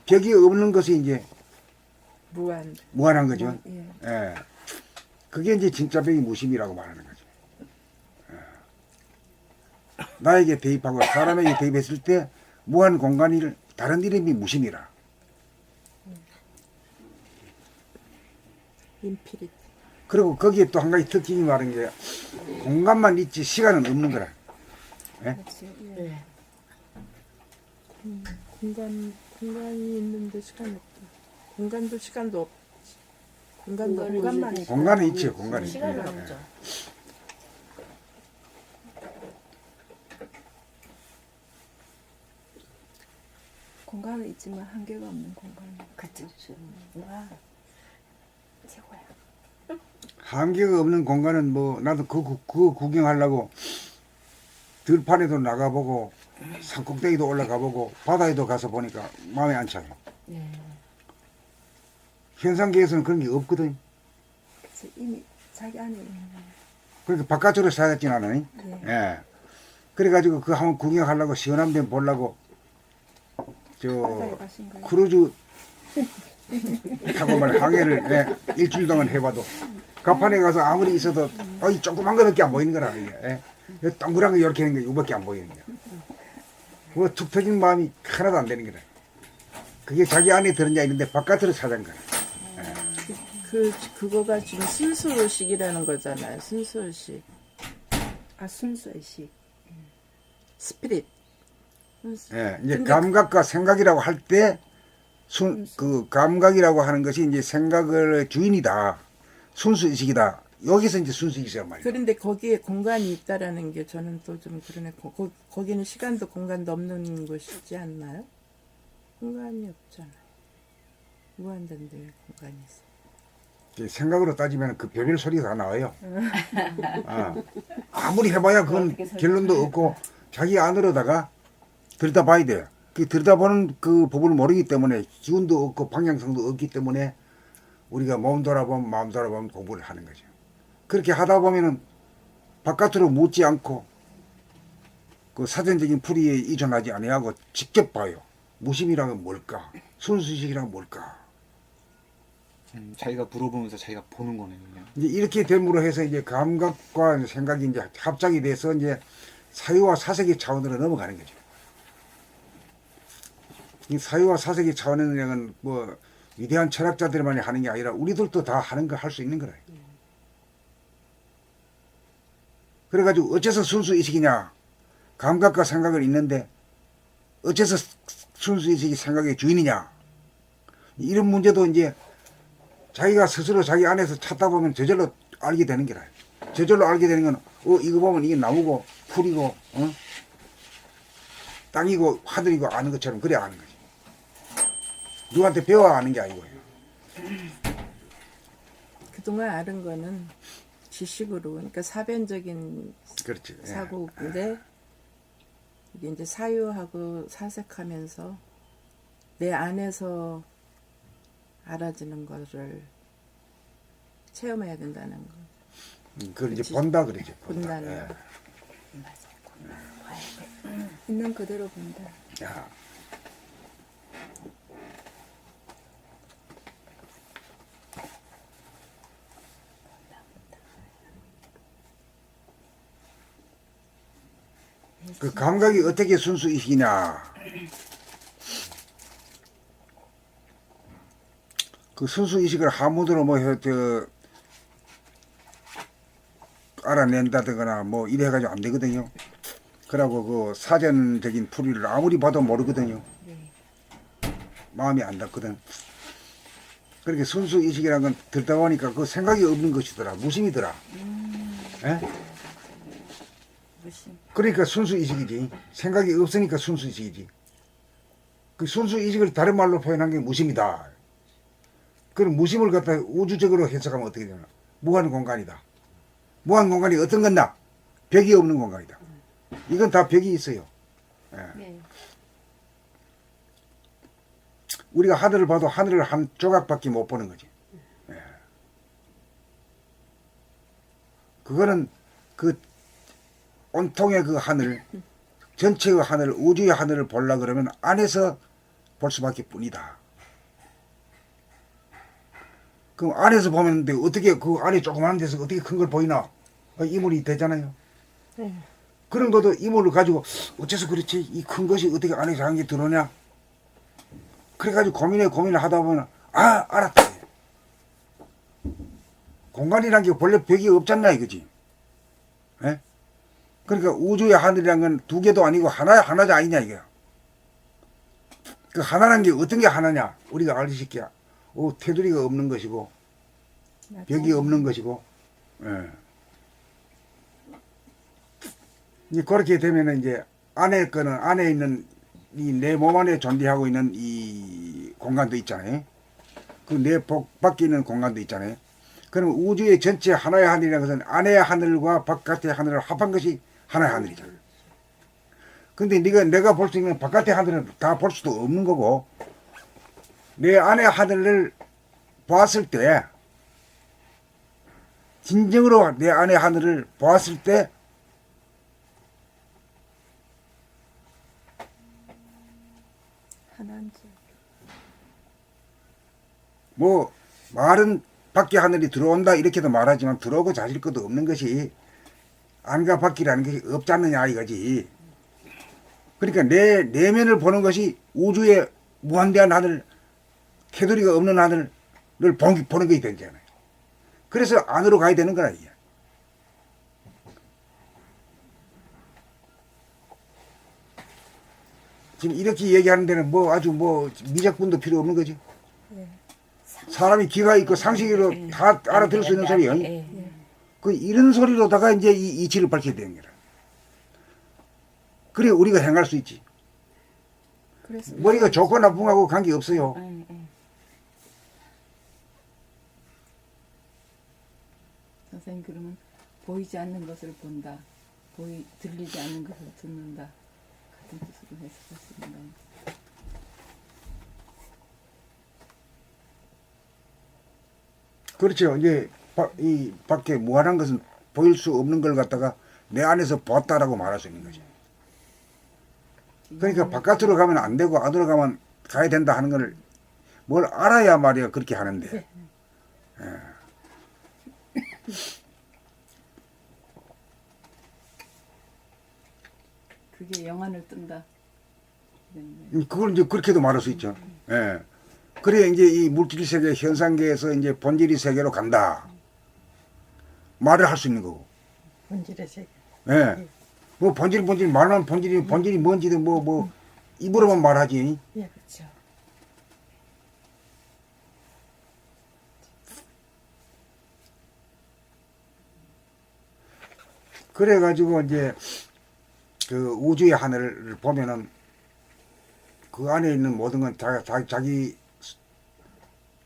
Speaker 1: 벽이 없는 것이 이제
Speaker 6: 무한.
Speaker 1: 무한한 거죠.
Speaker 7: 예.
Speaker 1: 예. 그게 이제 진짜 벽이 무심이라고 말하는 거죠. 예. 나에게 대입하고 사람에게 대입했을 때 무한 공간을 다른 이름이 무심이라.
Speaker 6: 인피니티.
Speaker 1: 그리고 거기에 또 한 가지 특징이 말하는 게 공간만 있지 시간은 없는 거라.
Speaker 7: 그렇지. 예.
Speaker 6: 공간이 있는데 시간이 없다. 공간도 시간도 없지. 공간도 없고
Speaker 7: 공간만
Speaker 6: 이제
Speaker 7: 있고.
Speaker 1: 공간은 있죠. 공간은
Speaker 10: 시간은
Speaker 1: 있죠.
Speaker 10: 없죠.
Speaker 7: 공간은 있지만 한계가 없는 공간.
Speaker 10: 그쵸. 와, 최고야.
Speaker 1: 한계가 없는 공간은 뭐 나도 그거 구경하려고 들판에도 나가보고 산꼭대기도 올라가보고 바다에도 가서 보니까 마음에 안 차요.
Speaker 10: 네.
Speaker 1: 현상계에서는 그런 게 없거든.
Speaker 7: 그래서 이미 자기 안에 있는
Speaker 1: 그러니까 바깥으로 사야진 않아요.
Speaker 7: 예.
Speaker 1: 예. 그래가지고 그 한번 구경하려고 시원한 데 보려고
Speaker 7: 바다에
Speaker 1: 저
Speaker 7: 가신 거예요.
Speaker 1: 크루즈 타고 말 항해를 일주일 동안 해봐도 가판에 가서 아무리 있어도 이 조그만 거밖에 안 보이는 거라 이게. 이 동그란 거 이렇게 하는 거 이거밖에 안 보이는 거야. 뭐 툭 터진 마음이 하나도 안 되는 거라. 그게 자기 안에 들었냐 있는데 바깥으로 찾은 거라.
Speaker 6: 그거가 지금 순수의식이라는 거잖아요. 순수의식.
Speaker 7: 아 순수의식.
Speaker 6: 스피릿.
Speaker 1: 예, 이제
Speaker 6: 근데
Speaker 1: 감각과 생각이라고 할 때 그 감각이라고 하는 것이 이제 생각의 주인이다. 순수의식이다. 여기서 이제 순수의식이란 말이에요.
Speaker 6: 그런데 거기에 공간이 있다라는 게 저는 또 좀 그러네. 거기는 시간도 공간도 없는 곳이지 않나요? 공간이 없잖아요. 무한된 데 공간이 있어요.
Speaker 1: 이제 생각으로 따지면 그 별별 소리가 다 나와요. 아무리 해봐야 그건 결론도 없고 자기 안으로다가 들여다봐야 돼요. 그 들여다보는 그 법을 모르기 때문에 기운도 없고 방향성도 없기 때문에 우리가 몸 돌아보면 마음 돌아보면 공부를 하는 거죠. 그렇게 하다 보면은 바깥으로 묻지 않고 그 사전적인 풀이에 의존하지 아니하고 직접 봐요. 무심이란 뭘까? 순수의식이란 뭘까?
Speaker 4: 자기가 물어보면서 자기가 보는 거네요. 그냥.
Speaker 1: 이제 이렇게 됨으로 해서 이제 감각과 생각이 이제 합작이 돼서 이제 사유와 사색의 차원으로 넘어가는 거죠. 이 사유와 사색의 차원에는 뭐 위대한 철학자들만이 하는 게 아니라 우리들도 다 하는 거 할 수 있는 거라. 그래가지고 어째서 순수의식이냐? 감각과 생각을 있는데 어째서 순수의식이 생각의 주인이냐? 이런 문제도 이제 자기가 스스로 자기 안에서 찾다 보면 저절로 알게 되는 게라. 저절로 알게 되는 건 이거 보면 이게 나무고 풀이고 땅이고 하늘이고 아는 것처럼 그래 아는 거지. 누구한테 배워 아는 게 아니고요.
Speaker 6: 그동안 아는 거는 지식으로, 그러니까 사변적인
Speaker 1: 그렇지. 예.
Speaker 6: 사고인데 이게 이제 사유하고 사색하면서 내 안에서 알아지는 거를 체험해야 된다는 거.
Speaker 1: 그걸 이제 본다 그러죠.
Speaker 6: 본다는
Speaker 1: 예.
Speaker 6: 거.
Speaker 7: 있는 그대로 본다.
Speaker 1: 야. 그 감각이 어떻게 순수의식이냐? 그 순수의식을 하무드로 알아낸다거나 뭐 이래 가지고 안 되거든요. 그러고 그 사전적인 풀이를 아무리 봐도 모르거든요. 마음이 안 닿거든. 그렇게 순수 의식이라는 건 들다 보니까 그 생각이 없는 것이더라. 무심이더라. 예?
Speaker 10: 무심.
Speaker 1: 그러니까 순수 의식이지. 생각이 없으니까 순수 의식이지. 그 순수 의식을 다른 말로 표현한 게 무심이다. 그럼 무심을 갖다 우주적으로 해석하면 어떻게 되나? 무한 공간이다. 무한 공간이 어떤 건나? 벽이 없는 공간이다. 이건 다 벽이 있어요. 예.
Speaker 10: 네.
Speaker 1: 우리가 하늘을 봐도 하늘을 한 조각밖에 못 보는 거지. 예. 그거는 그 온통의 그 하늘, 전체의 하늘, 우주의 하늘을 보려 그러면 안에서 볼 수밖에 뿐이다. 그럼 안에서 보면 돼. 어떻게 그 안에 조그마한 데서 어떻게 큰 걸 보이나? 이물이 되잖아요.
Speaker 6: 네.
Speaker 1: 그런 것도 이물을 가지고 어째서 그렇지? 이 큰 것이 어떻게 안에서 한 게 들어오냐? 그래가지고 고민을 하다 보면 알았다. 공간이란 게 본래 벽이 없잖나 이거지. 예? 그러니까 우주의 하늘이란 건 두 개도 아니고 하나자 아니냐 이거야. 그 하나란 게 어떤 게 하나냐? 우리가 알기식이야. 테두리가 없는 것이고 벽이 없는 것이고. 예. 이제 그렇게 되면은 이제 안에 거는 안에 있는 이 내 몸 안에 존재하고 있는 이 공간도 있잖아요. 그 내 밖에 있는 공간도 있잖아요. 그럼 우주의 전체 하나의 하늘이라는 것은 안의 하늘과 바깥의 하늘을 합한 것이 하나의 하늘이잖아요. 근데 내가 볼 수 있는 바깥의 하늘은 다 볼 수도 없는 거고, 내 안의 하늘을 보았을 때, 진정으로 내 안의 하늘을 보았을 때,
Speaker 6: 하나인지.
Speaker 1: 뭐 말은 밖에 하늘이 들어온다 이렇게도 말하지만 들어오고 자실 것도 없는 것이 안과 밖이라는 것이 없지 않느냐 이거지. 그러니까 내 내면을 보는 것이 우주의 무한대한 하늘, 테두리가 없는 하늘을 보는 것이 되잖아요. 그래서 안으로 가야 되는 거라 이게. 지금 이렇게 얘기하는 데는 뭐 아주 뭐 미적분도 필요 없는 거지. 사람이 귀가 있고 상식으로 다 알아들을 수 있는 소리예요. 그 이런 소리로다가 이제 이 이치를 밝혀야 되는 거라. 그래 우리가 행할 수 있지.
Speaker 6: 그래서
Speaker 1: 머리가 좋고 나쁘고 관계 없어요.
Speaker 5: 선생님 그러면 보이지 않는 것을 본다, 들리지 않는 것을 듣는다 같은 뜻으로 해석할 수 있나요?
Speaker 1: 그렇죠. 이제 이 밖에 무한한 것은 보일 수 없는 걸 갖다가 내 안에서 보았다라고 말할 수 있는 거지. 그러니까 바깥으로 가면 안 되고 안으로 가면 가야 된다 하는 걸 뭘 알아야 말이야 그렇게 하는데.
Speaker 5: 그게 영안을 뜬다.
Speaker 1: 그걸 이제 그렇게도 말할 수 있죠. 예. 그래 이제 이 물질 세계 현상계에서 이제 본질의 세계로 간다. 말을 할 수 있는 거고.
Speaker 6: 본질의 세계.
Speaker 1: 예. 뭐 본질 말하면 본질이 뭔지든 뭐 입으로만 말하지.
Speaker 6: 예.
Speaker 10: 그렇죠.
Speaker 1: 그래가지고 이제 그 우주의 하늘을 보면은 그 안에 있는 모든 건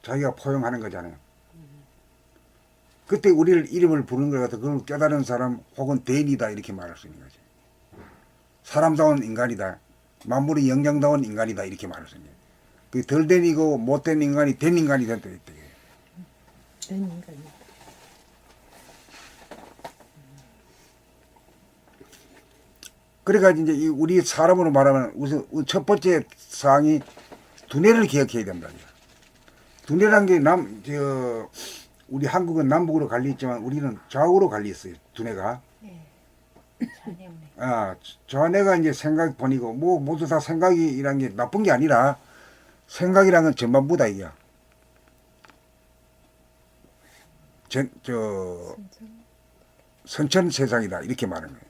Speaker 1: 자기가 포용하는 거잖아요. 그때 우리를 이름을 부르는 걸 갖다 그걸 깨달은 사람 혹은 대인이다 이렇게 말할 수 있는 거지. 사람다운 인간이다. 만물의 영장다운 인간이다 이렇게 말할 수 있는 거지. 그 덜 된 이고 못된 인간이 된 인간이 됐다.
Speaker 6: 된 인간이.
Speaker 1: 그래가지고 이제 우리 사람으로 말하면 우선 첫 번째 사항이 두뇌를 기억해야 된다. 두뇌란 게 우리 한국은 남북으로 갈려 있지만 우리는 좌우로 갈려 있어요. 두뇌가. 좌뇌가 이제 생각 본이고 뭐 모두 다 생각이란 게 나쁜 게 아니라 생각이란 건 전반부다 이게. 선천세상이다 이렇게 말하는 거예요.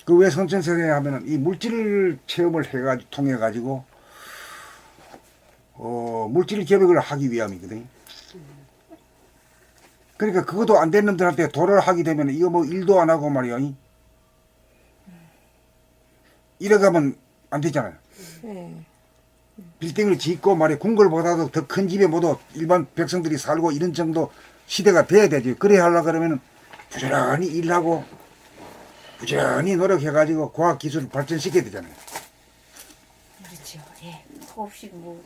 Speaker 1: 그 왜 선천세상에 하면은 이 물질 체험을 통해 가지고 물질 개벽을 하기 위함이거든. 그러니까 그것도 안 된 놈들한테 도를 하게 되면 이거 뭐 일도 안 하고 말이야. 이래가면 안 되잖아요.
Speaker 6: 네.
Speaker 1: 빌딩을 짓고 말이야 궁궐보다도 더 큰 집에 모두 일반 백성들이 살고 이런 정도 시대가 돼야 되지. 그래 하려고 그러면 부지런히 일하고 부지런히 노력해가지고 과학기술을 발전시켜야 되잖아요.
Speaker 10: 그렇죠. 예. 수없이 뭐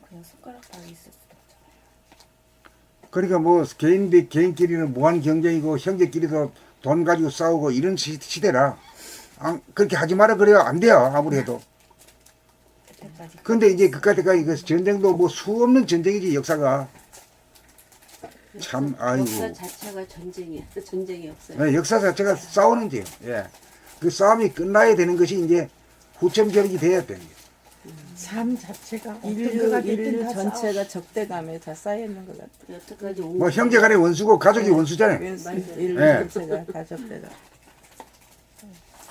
Speaker 10: 그냥 손가락 따위 있을 수도 없잖아요.
Speaker 1: 그러니까 뭐 개인끼리는 무한 경쟁이고 형제끼리도 돈 가지고 싸우고 이런 시대라 그렇게 하지 마라 그래야 안 돼요. 아무리 해도.
Speaker 10: 그때까지
Speaker 1: 근데 이제 그까지까지 그 전쟁도 뭐 수없는 전쟁이지 역사가. 참 아이고.
Speaker 2: 역사 자체가 전쟁이야. 전쟁이 없어요.
Speaker 1: 네, 역사 자체가 싸우는지요. 예. 그 싸움이 끝나야 되는 것이 이제 후천적이 돼야 되는 거예요.
Speaker 7: 삶 자체가 어떤
Speaker 6: 인류
Speaker 7: 거가 됐든 다
Speaker 6: 전체가 적대감에 다 쌓여 있는 것 같아요.
Speaker 2: 여태까지
Speaker 1: 뭐 형제간의 원수고 가족이 원수잖아요.
Speaker 6: 인류
Speaker 1: 네.
Speaker 6: 전체가 다 적대감.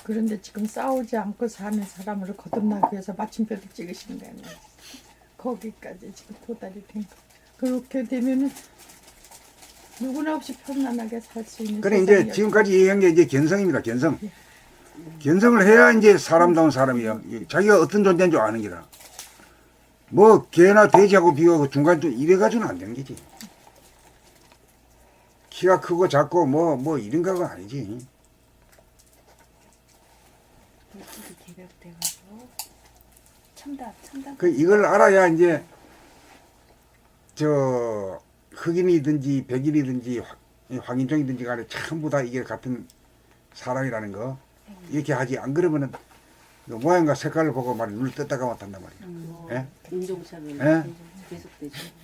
Speaker 7: 그런데 지금 싸우지 않고 사는 사람을 거듭나기 위해서 마침표를 찍으시는 거 아니에요. 거기까지 지금 도달이 된 거. 그렇게 되면은 누구나 없이 편안하게 살 수 있는
Speaker 1: 그래 이제
Speaker 7: 세상이었죠.
Speaker 1: 지금까지 얘기한 게 이제 견성입니다. 견성. 견성을 해야 이제 사람다운 사람이야. 자기가 어떤 존재인 줄 아는 게다. 뭐 개나 돼지하고 비교하고 중간 좀 이래가지고는 안 되는 게지. 키가 크고 작고 뭐 이런 거가 아니지.
Speaker 10: 물질이 개벽돼가지고 첨단
Speaker 1: 그 이걸 알아야 이제 저 흑인이든지 백인이든지 황인종이든지 간에 전부 다 이게 같은 사람이라는 거 이렇게 하지. 안 그러면은 그 모양과 색깔을 보고 말 눈을 떴다가 못한단 말이에요. 예?
Speaker 2: 인종차별
Speaker 1: 예?
Speaker 2: 계속되죠.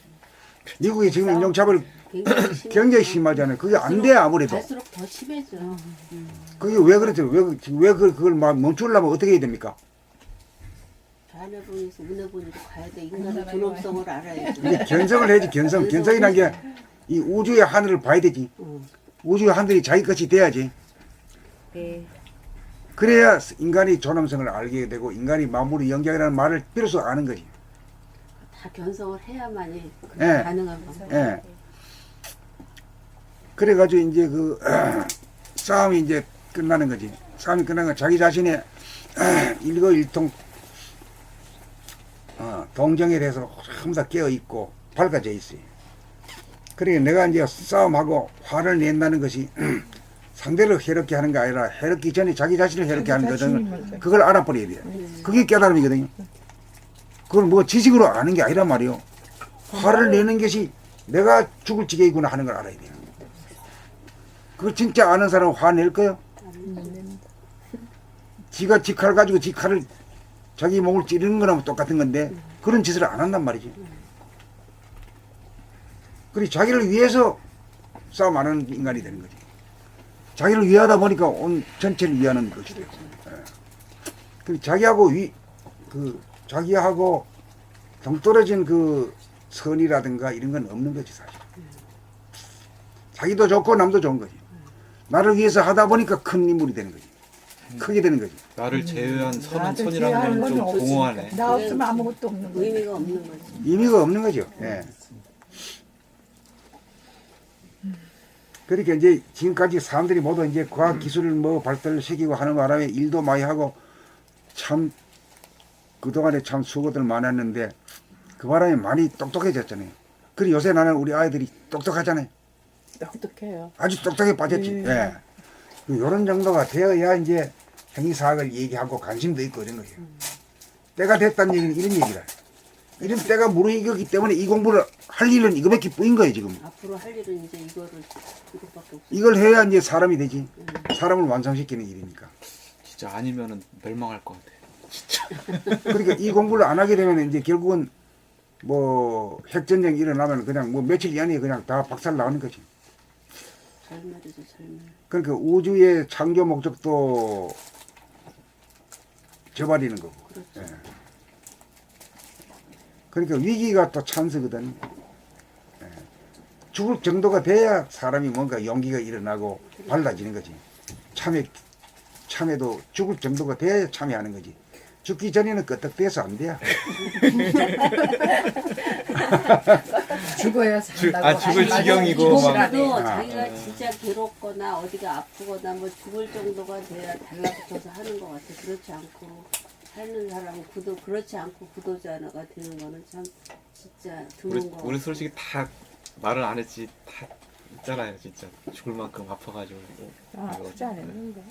Speaker 1: 미국이 지금 인종차별
Speaker 2: 굉장히
Speaker 1: 굉장히 심하잖아요. 그게 안 돼 아무래도.
Speaker 2: 갈수록 더 심해져.
Speaker 1: 그게 왜 그렇죠? 왜 그걸 막 멈추려면 어떻게 해야 됩니까?
Speaker 2: 좌뇌분에서 우뇌분으로 가야 돼. 인간의 존엄성을 알아야지.
Speaker 1: 이게 견성을 해야지. 견성이라는 게 이 우주의 하늘을 봐야 되지. 우주의 하늘이 자기 것이 돼야지.
Speaker 10: 네.
Speaker 1: 그래야 인간이 존엄성을 알게 되고 인간이 만물의 영장이라는 말을 비로소 아는 거지.
Speaker 2: 다 견성을 해야만이 그게
Speaker 1: 예.
Speaker 2: 가능한 거예요.
Speaker 1: 예. 그래가지고 이제 그 싸움이 이제 끝나는 거지. 싸움이 끝나는 건 자기 자신의 일거일통 동정에 대해서 전부 다 깨어 있고 밝아져 있어요. 그러니까 내가 이제 싸움하고 화를 낸다는 것이 상대를 해롭게 하는 게 아니라 해롭기 전에 자기 자신을 해롭게 하는 거든. 그걸 알아버려야 돼요. 그게 깨달음이거든요. 그걸 뭐 지식으로 아는 게 아니란 말이요. 화를 내는 것이 내가 죽을 지경이구나 하는 걸 알아야 돼요. 그걸 진짜 아는 사람은 화낼 거요? 지가 지 칼 가지고 지 칼을 자기 몸을 찌르는 거랑 똑같은 건데 그런 짓을 안 한단 말이지. 그리고 자기를 위해서 싸움 안 하는 인간이 되는 거지. 자기를 위하다 보니까 온 전체를 위하는 것이 되고. 그리고 자기하고 동떨어진 그 선이라든가 이런 건 없는 거지 사실. 자기도 좋고 남도 좋은 거지. 나를 위해서 하다 보니까 큰 인물이 되는 거지. 크게 되는 거지.
Speaker 4: 나를 제외한 선은
Speaker 7: 나를
Speaker 4: 선이라는
Speaker 7: 제외하는
Speaker 4: 건 좀
Speaker 7: 건
Speaker 4: 공허하네.
Speaker 7: 나 없으면 아무것도 없는 거예요.
Speaker 2: 의미가 없는 거지.
Speaker 1: 의미가 없는 거죠. 예. 그러니까 이제 지금까지 사람들이 모두 이제 과학 기술을 뭐 발달을 시키고 하는 바람에 일도 많이 하고 참 그동안에 참 수고들 많았는데 그 바람에 많이 똑똑해졌잖아요. 그리고 요새 나는 우리 아이들이 똑똑하잖아요.
Speaker 6: 똑똑해요.
Speaker 1: 아주 똑똑해 빠졌지. 예. 요런 정도가 되어야 이제 행위사학을 얘기하고 관심도 있고 이런 거예요. 때가 됐다는 얘기는 이런 얘기라. 이런 때가 무르익었기 때문에 이 공부를 할 일은 이거밖에 뿐인 거예요 지금.
Speaker 2: 앞으로 할 일은 이제 이것밖에 없어.
Speaker 1: 이걸 해야 이제 사람이 되지. 사람을 완성시키는 일이니까.
Speaker 4: 진짜 아니면은 멸망할 것 같아.
Speaker 1: 그러니까 이 공부를 안 하게 되면 이제 결국은 뭐 핵전쟁이 일어나면 그냥 뭐 며칠 안에 그냥 다 박살 나는 거지.
Speaker 2: 절멸이죠, 절멸.
Speaker 1: 그러니까 우주의 창조 목적도 저버리는 거고.
Speaker 2: 그렇죠.
Speaker 1: 예. 그러니까 위기가 또 찬스거든. 예. 죽을 정도가 돼야 사람이 뭔가 용기가 일어나고 밝아지는 거지. 참여도 죽을 정도가 돼야 참여하는 거지. 죽기 전에는 끄떡대서 안 돼요.
Speaker 7: 죽어야 산다고.
Speaker 4: 죽을
Speaker 7: 아니,
Speaker 4: 지경이고 막.
Speaker 2: 죽어도
Speaker 1: 아,
Speaker 2: 자기가 진짜 괴롭거나 어디가 아프거나 뭐 죽을 정도가 돼야 달라붙어서 하는 것 같아. 그렇지 않고 사는 사람은 그렇지 않고 구도자가 되는 거는 참 진짜 드문 거.
Speaker 4: 우리 솔직히 다 말을 안 했지 다 있잖아요 진짜 죽을 만큼 아파가지고
Speaker 6: 아프지 않았는데.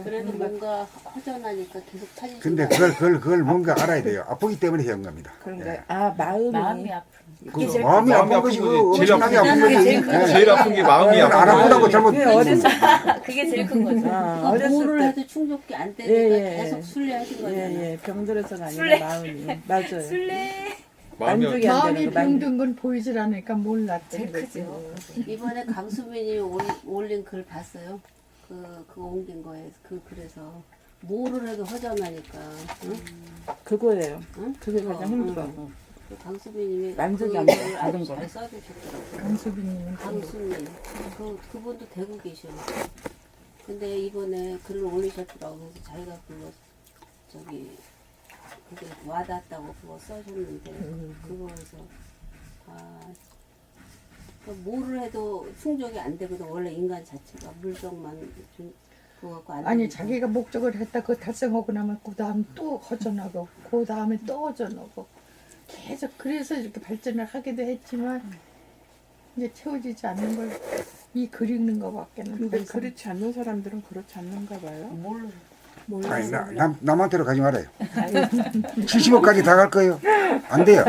Speaker 2: 그래도 뭔가 허전하니까 계속 찾으시는
Speaker 1: 근데 그걸 뭔가 알아야 돼요. 아프기 때문에 해온 겁니다.
Speaker 6: 그런데
Speaker 1: 예.
Speaker 10: 마음이 아픈.
Speaker 1: 그 마음이 아픈 것이 그
Speaker 4: 제일
Speaker 1: 엄청나게
Speaker 4: 아픈
Speaker 1: 아픈
Speaker 10: 거지.
Speaker 1: 거지.
Speaker 10: 제일 큰
Speaker 1: 예.
Speaker 4: 제일 아픈 게 마음이
Speaker 1: 안
Speaker 4: 아픈
Speaker 1: 아프다고
Speaker 4: 거지.
Speaker 1: 잘못.
Speaker 10: 그게 제일 큰 거죠.
Speaker 2: 그러니까
Speaker 6: 어렸을
Speaker 2: 뭐를
Speaker 6: 때
Speaker 2: 해도 충족이 안 되니까
Speaker 6: 예, 예.
Speaker 2: 계속 순례하신 거잖아.
Speaker 6: 예, 예. 병들어서가 아니라
Speaker 10: 술래.
Speaker 6: 마음이. 맞아요.
Speaker 10: 술래.
Speaker 4: 마음이
Speaker 6: 만족이 안
Speaker 7: 마음이
Speaker 6: 되는 거 만-
Speaker 7: 병든 건 보이질 않으니까 몰랐대.
Speaker 10: 제일 크죠.
Speaker 2: 이번에 강수민이 올린 글 봤어요? 그거 옮긴 거에 그래서 뭐를 해도 허전하니까. 응?
Speaker 6: 그거예요.
Speaker 2: 응?
Speaker 6: 그게 가장 힘들어.
Speaker 2: 그 강수민님이
Speaker 6: 만족이
Speaker 2: 그
Speaker 6: 안
Speaker 2: 글을
Speaker 6: 받은
Speaker 2: 아주
Speaker 6: 거.
Speaker 2: 잘 써주셨더라고요.
Speaker 7: 강수빈님은
Speaker 2: 강수민 그분도 대구 계셔. 근데 이번에 글을 올리셨더라고. 그래서 자기가 그거 저기 그게 와닿았다고 그거 써줬는데 그거에서 뭐를 해도 충족이 안 되거든. 원래 인간 자체가 물병만 그거 갖고 안
Speaker 7: 아니
Speaker 2: 되니까.
Speaker 7: 자기가 목적을 했다 그거 달성하고 나면 그 다음 또 허전하고 그 다음에 또 허전하고 계속 그래서 이렇게 발전을 하기도 했지만 이제 채워지지 않는 걸 이 글 읽는 거밖에는 더
Speaker 6: 근데
Speaker 7: 이상.
Speaker 6: 그렇지 않는 사람들은 그렇지 않는가 봐요.
Speaker 10: 몰라.
Speaker 1: 아니 남한테로 가지 말아요. 70억까지 다 갈 거예요. 안 돼요.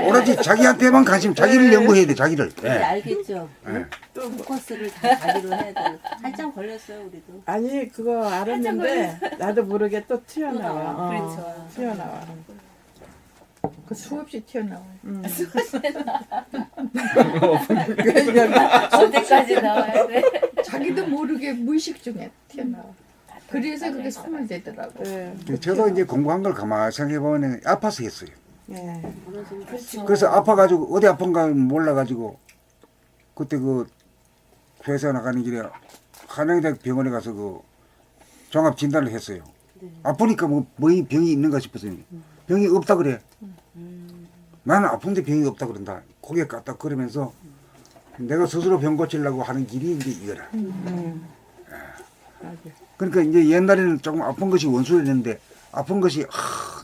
Speaker 1: 오로지 자기한테만 관심, 자기를 연구해야 돼, 자기를.
Speaker 2: 이제
Speaker 1: 예.
Speaker 2: 알겠죠?
Speaker 1: 예.
Speaker 2: 포커스를 다 자기로 해야 돼. 한참 걸렸어요 우리도.
Speaker 6: 아니 그거 알았는데 나도 모르게 또 튀어나와.
Speaker 2: 나와.
Speaker 10: 그렇죠.
Speaker 6: 튀어나와.
Speaker 7: 그 수없이 튀어나와요.
Speaker 10: 어디까지 나와야 돼?
Speaker 7: 자기도 모르게 무의식 중에 튀어나와. 그래서 그게 소멸되더라고.
Speaker 6: 네.
Speaker 1: 저도 이제 공부한 걸 가만히 생각해보면 아파서 했어요.
Speaker 6: 네.
Speaker 2: 어느 정도
Speaker 1: 그래서 아파가지고 어디 아픈가 몰라가지고 그때 그 회사 나가는 길에 한양대학 병원에 가서 그 종합 진단을 했어요. 아프니까 뭐 병이 있는가 싶어서요. 병이 없다 그래. 나는 아픈데 병이 없다 그런다. 고개 까딱 그러면서 내가 스스로 병 고치려고 하는 길이 이제 이거라. 그러니까 이제 옛날에는 조금 아픈 것이 원수였는데 아픈 것이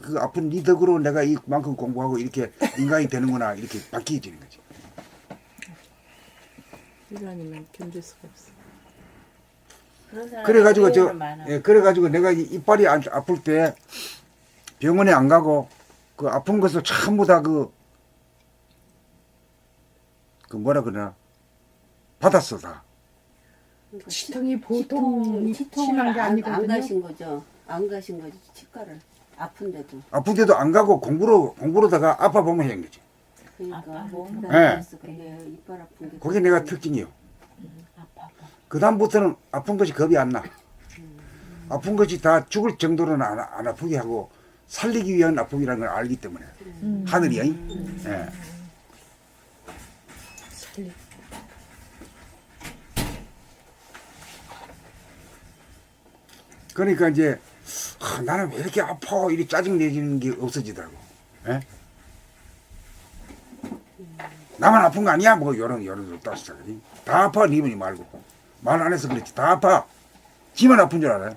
Speaker 1: 그 아픈 니 덕으로 내가 이만큼 공부하고 이렇게 인간이 되는구나 이렇게 바뀌어지는 거지.
Speaker 6: 이거 아니면 견딜 수가 없어.
Speaker 10: 그런 사람이
Speaker 1: 그래가지고
Speaker 10: 의외로 많아.
Speaker 1: 그래가지고 내가 이빨이 아플 때 병원에 안 가고 그 아픈 것을 전부 다 그 뭐라 그러나 받았어 다.
Speaker 7: 치통이 보통 심한 게
Speaker 2: 안
Speaker 7: 아니거든요.
Speaker 2: 가신 거죠. 안 가신 거지 치과를 아픈데도.
Speaker 1: 아픈데도 안 가고 공부로다가 아파 보면 해는 거지.
Speaker 2: 그러니까
Speaker 10: 몸.
Speaker 2: 대단했어. 그게 이빨 아픈 게.
Speaker 1: 그게 내가 특징이요.
Speaker 10: 아파.
Speaker 1: 그 다음부터는 아픈 것이 겁이 안 나. 아픈 것이 다 죽을 정도로는 안 아프게 하고 살리기 위한 아픔이라는 걸 알기 때문에 하늘이야. 예. 그러니까 이제 나는 왜 이렇게 아파 이렇게 짜증 내지는 게 없어지더라고. 예? 나만 아픈 거 아니야? 뭐 요런 따스하지. 다 아파 니분이 말고 말 안 해서 그렇지. 다 아파. 지만 아픈 줄 알아요.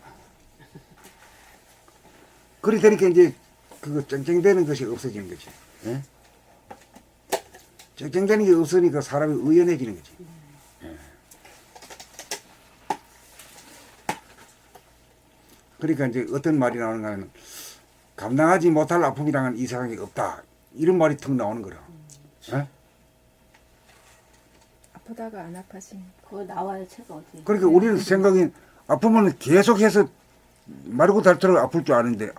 Speaker 1: 그리 되니까 이제 그거 쨍쨍대는 것이 없어지는 거지. 예? 쨍쨍대는 게 없으니까 사람이 의연해지는 거지. 예. 그러니까 이제 어떤 말이 나오는가 하면 감당하지 못할 아픔이랑은 이 세상에 없다. 이런 말이 턱 나오는 거라. 예?
Speaker 6: 아프다가 안 아파지니까.
Speaker 2: 그거 나와요 책 어디.
Speaker 1: 그러니까 우리는 생각이 아프면 계속해서 마르고 닳도록 아플 줄 아는데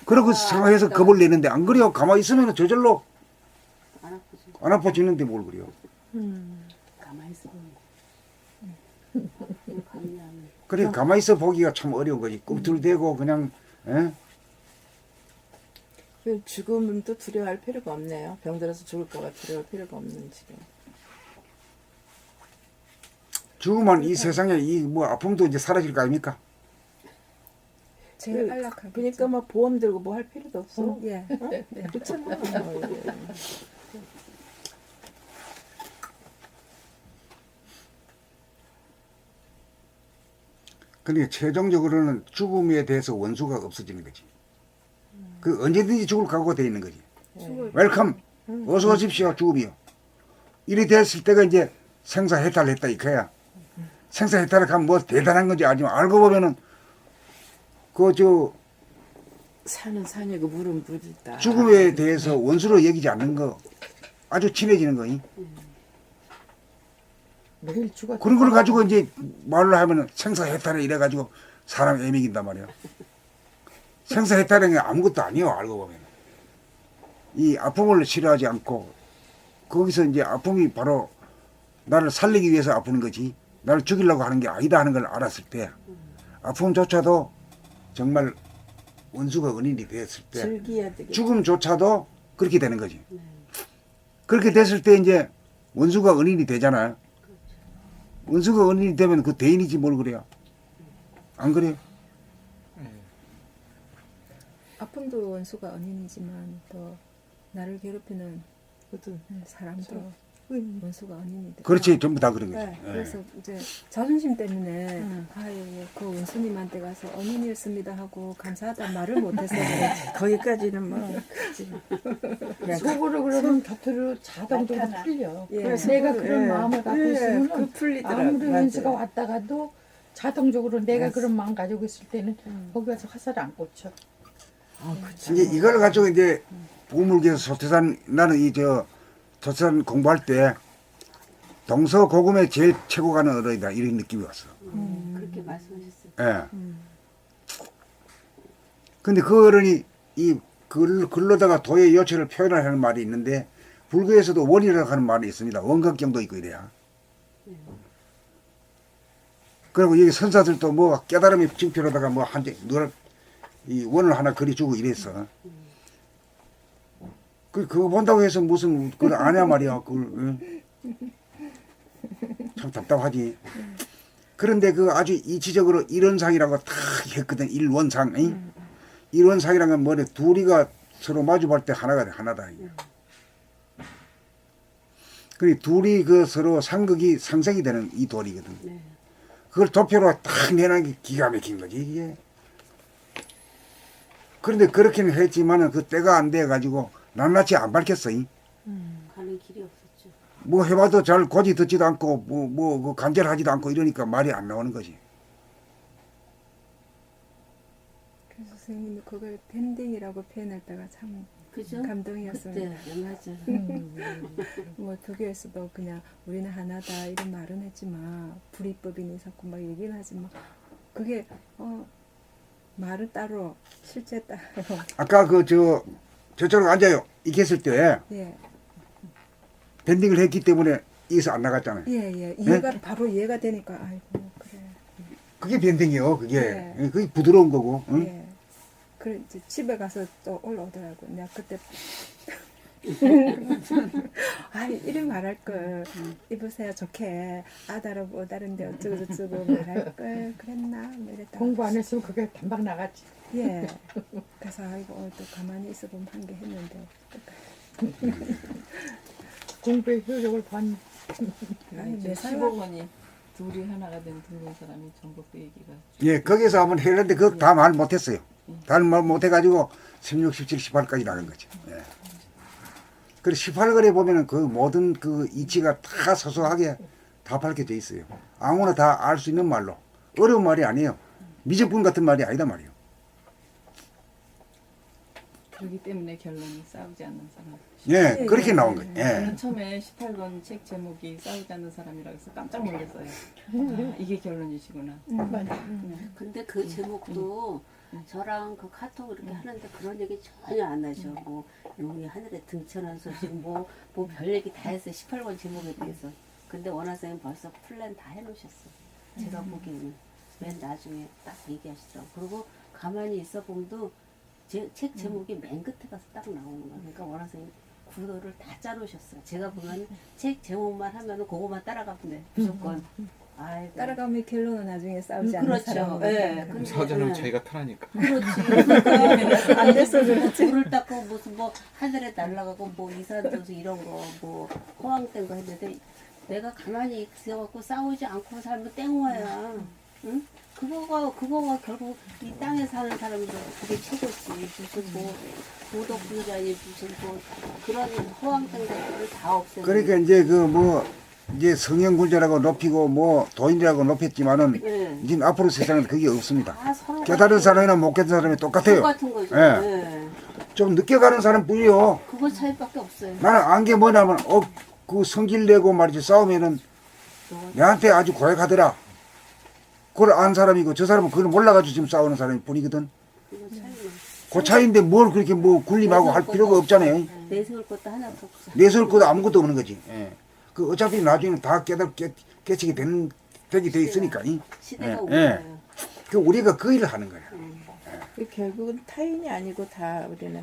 Speaker 1: 그러고 생각해서 겁을 내는데 안 그래요. 가만히 있으면 저절로
Speaker 2: 안 아프지.
Speaker 1: 안 아파지는데 뭘 그래요.
Speaker 2: 가만히 있어. 감리하면.
Speaker 1: 그래 가만히 있어 보기가 참 어려운 거지. 꿈틀대고 그냥 예?
Speaker 6: 그 죽음은 또 두려워할 필요가 없네요. 병들어서 죽을까봐 두려워할 필요가 없는 지금.
Speaker 1: 죽으면 이 세상에 이 뭐 아픔도 이제 사라질 거 아닙니까?
Speaker 5: 제일 안락하겠죠.
Speaker 6: 그러니까 막 보험 들고 뭐 할 필요도 없어.
Speaker 5: 예.
Speaker 6: 그렇잖아.
Speaker 1: 그러니까 최종적으로는 죽음에 대해서 원수가 없어지는 거지. 그 언제든지 죽을 각오가 돼 있는 거지. 웰컴. 어서 오십시오, 죽음이요. 이리 됐을 때가 이제 생사해탈했다 이거야. 생사해탈을 하면 뭐 대단한 건지 아니면 알고 보면은
Speaker 6: 산은 산이고 물은 물이다.
Speaker 1: 죽음에 대해서 원수로 여기지 않는 거 아주 친해지는 거니.
Speaker 7: 매일 죽어.
Speaker 1: 그런 걸 가지고 이제 말로 하면은 생사해탈에 이래 가지고 사람 애매긴단 말이야. 생사해탈은 아무것도 아니요, 알고 보면. 이 아픔을 싫어하지 않고 거기서 이제 아픔이 바로 나를 살리기 위해서 아프는 거지 나를 죽이려고 하는 게 아니다 하는 걸 알았을 때 아픔조차도 정말 원수가 은인이 되었을 때
Speaker 6: 즐겨야 되겠다.
Speaker 1: 죽음조차도 그렇게 되는 거지. 그렇게 됐을 때 이제 원수가 은인이 되잖아요. 원수가 은인이 되면 그 대인이지 뭘 그래요. 안 그래요?
Speaker 5: 아픔도 원수가 은인이지만 또 나를 괴롭히는 사람도 원수가 은인이다.
Speaker 1: 그렇지, 전부 다 그런 거지.
Speaker 5: 네, 그래서 이제 자존심 때문에 아유 그 원수님한테 가서 은인이었습니다 하고 감사하다 말을 못해서 그렇지.
Speaker 6: 거기까지는 뭐.
Speaker 7: 속으로 그러면 곁으로 자동적으로 풀려.
Speaker 5: 예.
Speaker 7: 그래서 내가 그런 마음을 갖고 있으면
Speaker 6: 그 풀리더라고.
Speaker 7: 아무리
Speaker 6: 맞아요.
Speaker 7: 원수가 왔다가도 자동적으로 내가 그런 마음 가지고 있을 때는 거기 가서 화살 안 꽂혀.
Speaker 1: 이제 이걸 가지고 이제 보물계에서 소태산 나는 소태산 공부할 때 동서고금의 제일 최고 가는 어른이다 이런 느낌이 왔어.
Speaker 2: 그렇게 말씀하셨어요.
Speaker 1: 예. 근데 그 어른이 이 글로다가 도의 요체를 표현하는 말이 있는데 불교에서도 원이라고 하는 말이 있습니다. 원각경도 있고 이래야. 그리고 여기 선사들도 뭐 깨달음의 증표로다가 뭐 이 원을 하나 그려주고 이랬어. 그거 본다고 해서 무슨 그걸 아냐 말이야. 그걸 참 답답하지. 그런데 그 아주 이치적으로 일원상이라고 다 했거든. 일원상. 일원상이라는 건 뭐래? 둘이가 서로 마주볼 때 하나가 돼. 하나다. 그리고 둘이 그 서로 상극이 상생이 되는 이 돌이거든. 그걸 도표로 딱 내놓은 게 기가 막힌 거지 이게. 그런데 그렇게는 했지만은 그 때가 안 돼 가지고 낱낱이 안 밝혔어.
Speaker 2: 가는 길이 없었죠.
Speaker 1: 뭐 해봐도 잘 고지 듣지도 않고 그 간절하지도 않고 이러니까 말이 안 나오는 거지.
Speaker 5: 그래서 선생님이 그걸 밴딩이라고 표현했다가 참
Speaker 2: 그죠?
Speaker 5: 감동이었어요.
Speaker 2: 그때 맞아.
Speaker 5: 뭐 교계에서도 그냥 우리는 하나다 이런 말은 했지만 불이법이니 자꾸 막 얘기는 하지만 그게 말은 따로 실제 따로
Speaker 1: 아까 저쪽으로 앉아요. 이렇게 했을 때
Speaker 5: 예.
Speaker 1: 밴딩을 했기 때문에 이에서 안 나갔잖아요.
Speaker 5: 예. 이해가 바로 이해가 되니까 아이고 그래.
Speaker 1: 그게 밴딩이요. 그게.
Speaker 5: 네.
Speaker 1: 그게 부드러운 거고. 응?
Speaker 5: 예. 그래 이제 집에 가서 또 올라오더라고. 내가 그때 이런 말할 걸 입으세요 좋게 아다르고 오다른데 어쩌고 저쩌고 말할 걸 그랬나 뭐 이랬다.
Speaker 7: 공부 안 했으면 그게 금방 나갔지.
Speaker 5: 예. 그래서 아이고 또 가만히 있어보면 한 게 했는데.
Speaker 7: 공부의 효력을 반.
Speaker 5: 내
Speaker 6: 15권이 둘이 하나가 된 둥근 사람이 전부 그 얘기가.
Speaker 1: 예, 거기서 한번 했는데 그거 다 말 못했어요. 다 말 못해가지고 16, 17, 18까지 나간 거죠. 예. 그리고 18권에 보면은 그 모든 그 이치가 다 소소하게 다 밝혀져 있어요. 아무나 다 알 수 있는 말로. 어려운 말이 아니에요. 미적분 같은 말이 아니다 말이에요.
Speaker 6: 그렇기 때문에 결론이 싸우지 않는 사람.
Speaker 1: 예, 그렇게 나온 거예요. 예.
Speaker 6: 저는 처음에 18권 책 제목이 싸우지 않는 사람이라고 해서 깜짝 놀랐어요. 아, 이게 결론이시구나.
Speaker 2: 근데 그 제목도 저랑 그 카톡 이렇게 하는데 그런 얘기 전혀 안 하죠. 뭐 용이 하늘에 등천한 소식 뭐 별 얘기 다 했어요. 18권 제목에 대해서. 근데 원하선생님 벌써 플랜 다 해놓으셨어. 제가 보기에는 맨 나중에 딱 얘기하시더라고. 그리고 가만히 있어 보면도 책 제목이 맨 끝에 가서 딱 나오는 거야. 그러니까 원하선생님 구도를 다 짜놓으셨어요. 제가 보면 책 제목만 하면은 그거만 따라가면 돼. 무조건. 아이고.
Speaker 5: 따라가면 결론은 나중에 싸우지 않는
Speaker 2: 그렇죠.
Speaker 5: 사람으로.
Speaker 2: 예. 근데,
Speaker 4: 사자는
Speaker 2: 예.
Speaker 4: 자기가 편하니까.
Speaker 2: 그렇지.
Speaker 5: 안 돼서 그렇지.
Speaker 2: 물을 닦고 무슨 뭐 하늘에 날아가고 뭐 이산화탄소 이런 거 뭐 허황된 거 했는데 내가 가만히 있어갖고 싸우지 않고 살면 땡호야. 응? 그거가 결국 이 땅에 사는 사람들은 그게 최고지. 무슨 뭐 도덕분자니 무슨 뭐 그런 허황된 것들을 다 없애고.
Speaker 1: 그러니까 이제 그 뭐 이제 성형군자라고 높이고 뭐 도인이라고 높였지만은
Speaker 2: 예.
Speaker 1: 이제 앞으로 세상은 그게 없습니다.
Speaker 2: 다 서로
Speaker 1: 깨달은 사람이나 못 깨달은 사람이 똑같아요.
Speaker 2: 똑같은 거죠.
Speaker 1: 예.
Speaker 2: 예.
Speaker 1: 좀 늦게 가는 사람 뿐이요.
Speaker 2: 그거 차이밖에 없어요.
Speaker 1: 나는 안 게 뭐냐면 그 성질 내고 말이지 싸우면은 내한테 아주 고약하더라. 그걸 안 사람이고 저 사람은 그걸 몰라가지고 지금 싸우는 사람이 뿐이거든.
Speaker 2: 그거 차이는
Speaker 1: 그 차이인데 뭘 그렇게 뭐 군림하고 할 필요가 없잖아요.
Speaker 2: 내세울 것도 하나도 없어.
Speaker 1: 내세울 것도 아무것도 없는 거지. 예. 그 어차피 나중에는 다 깨치게 되게 돼 있으니까.
Speaker 2: 시대가
Speaker 1: 예,
Speaker 2: 오는
Speaker 1: 예.
Speaker 2: 거예요.
Speaker 1: 그 우리가 그 일을 하는 거야.
Speaker 6: 그 결국은 타인이 아니고 다 우리는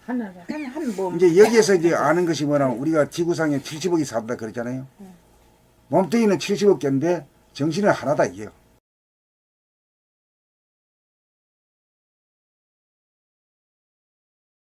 Speaker 7: 하나라.
Speaker 6: 한 몸.
Speaker 1: 이제 여기에서 이제 아는 것이 뭐냐면 우리가 지구상에 70억이 산다 그러잖아요. 몸뚱이는 70억 개인데 정신은 하나다 이게요.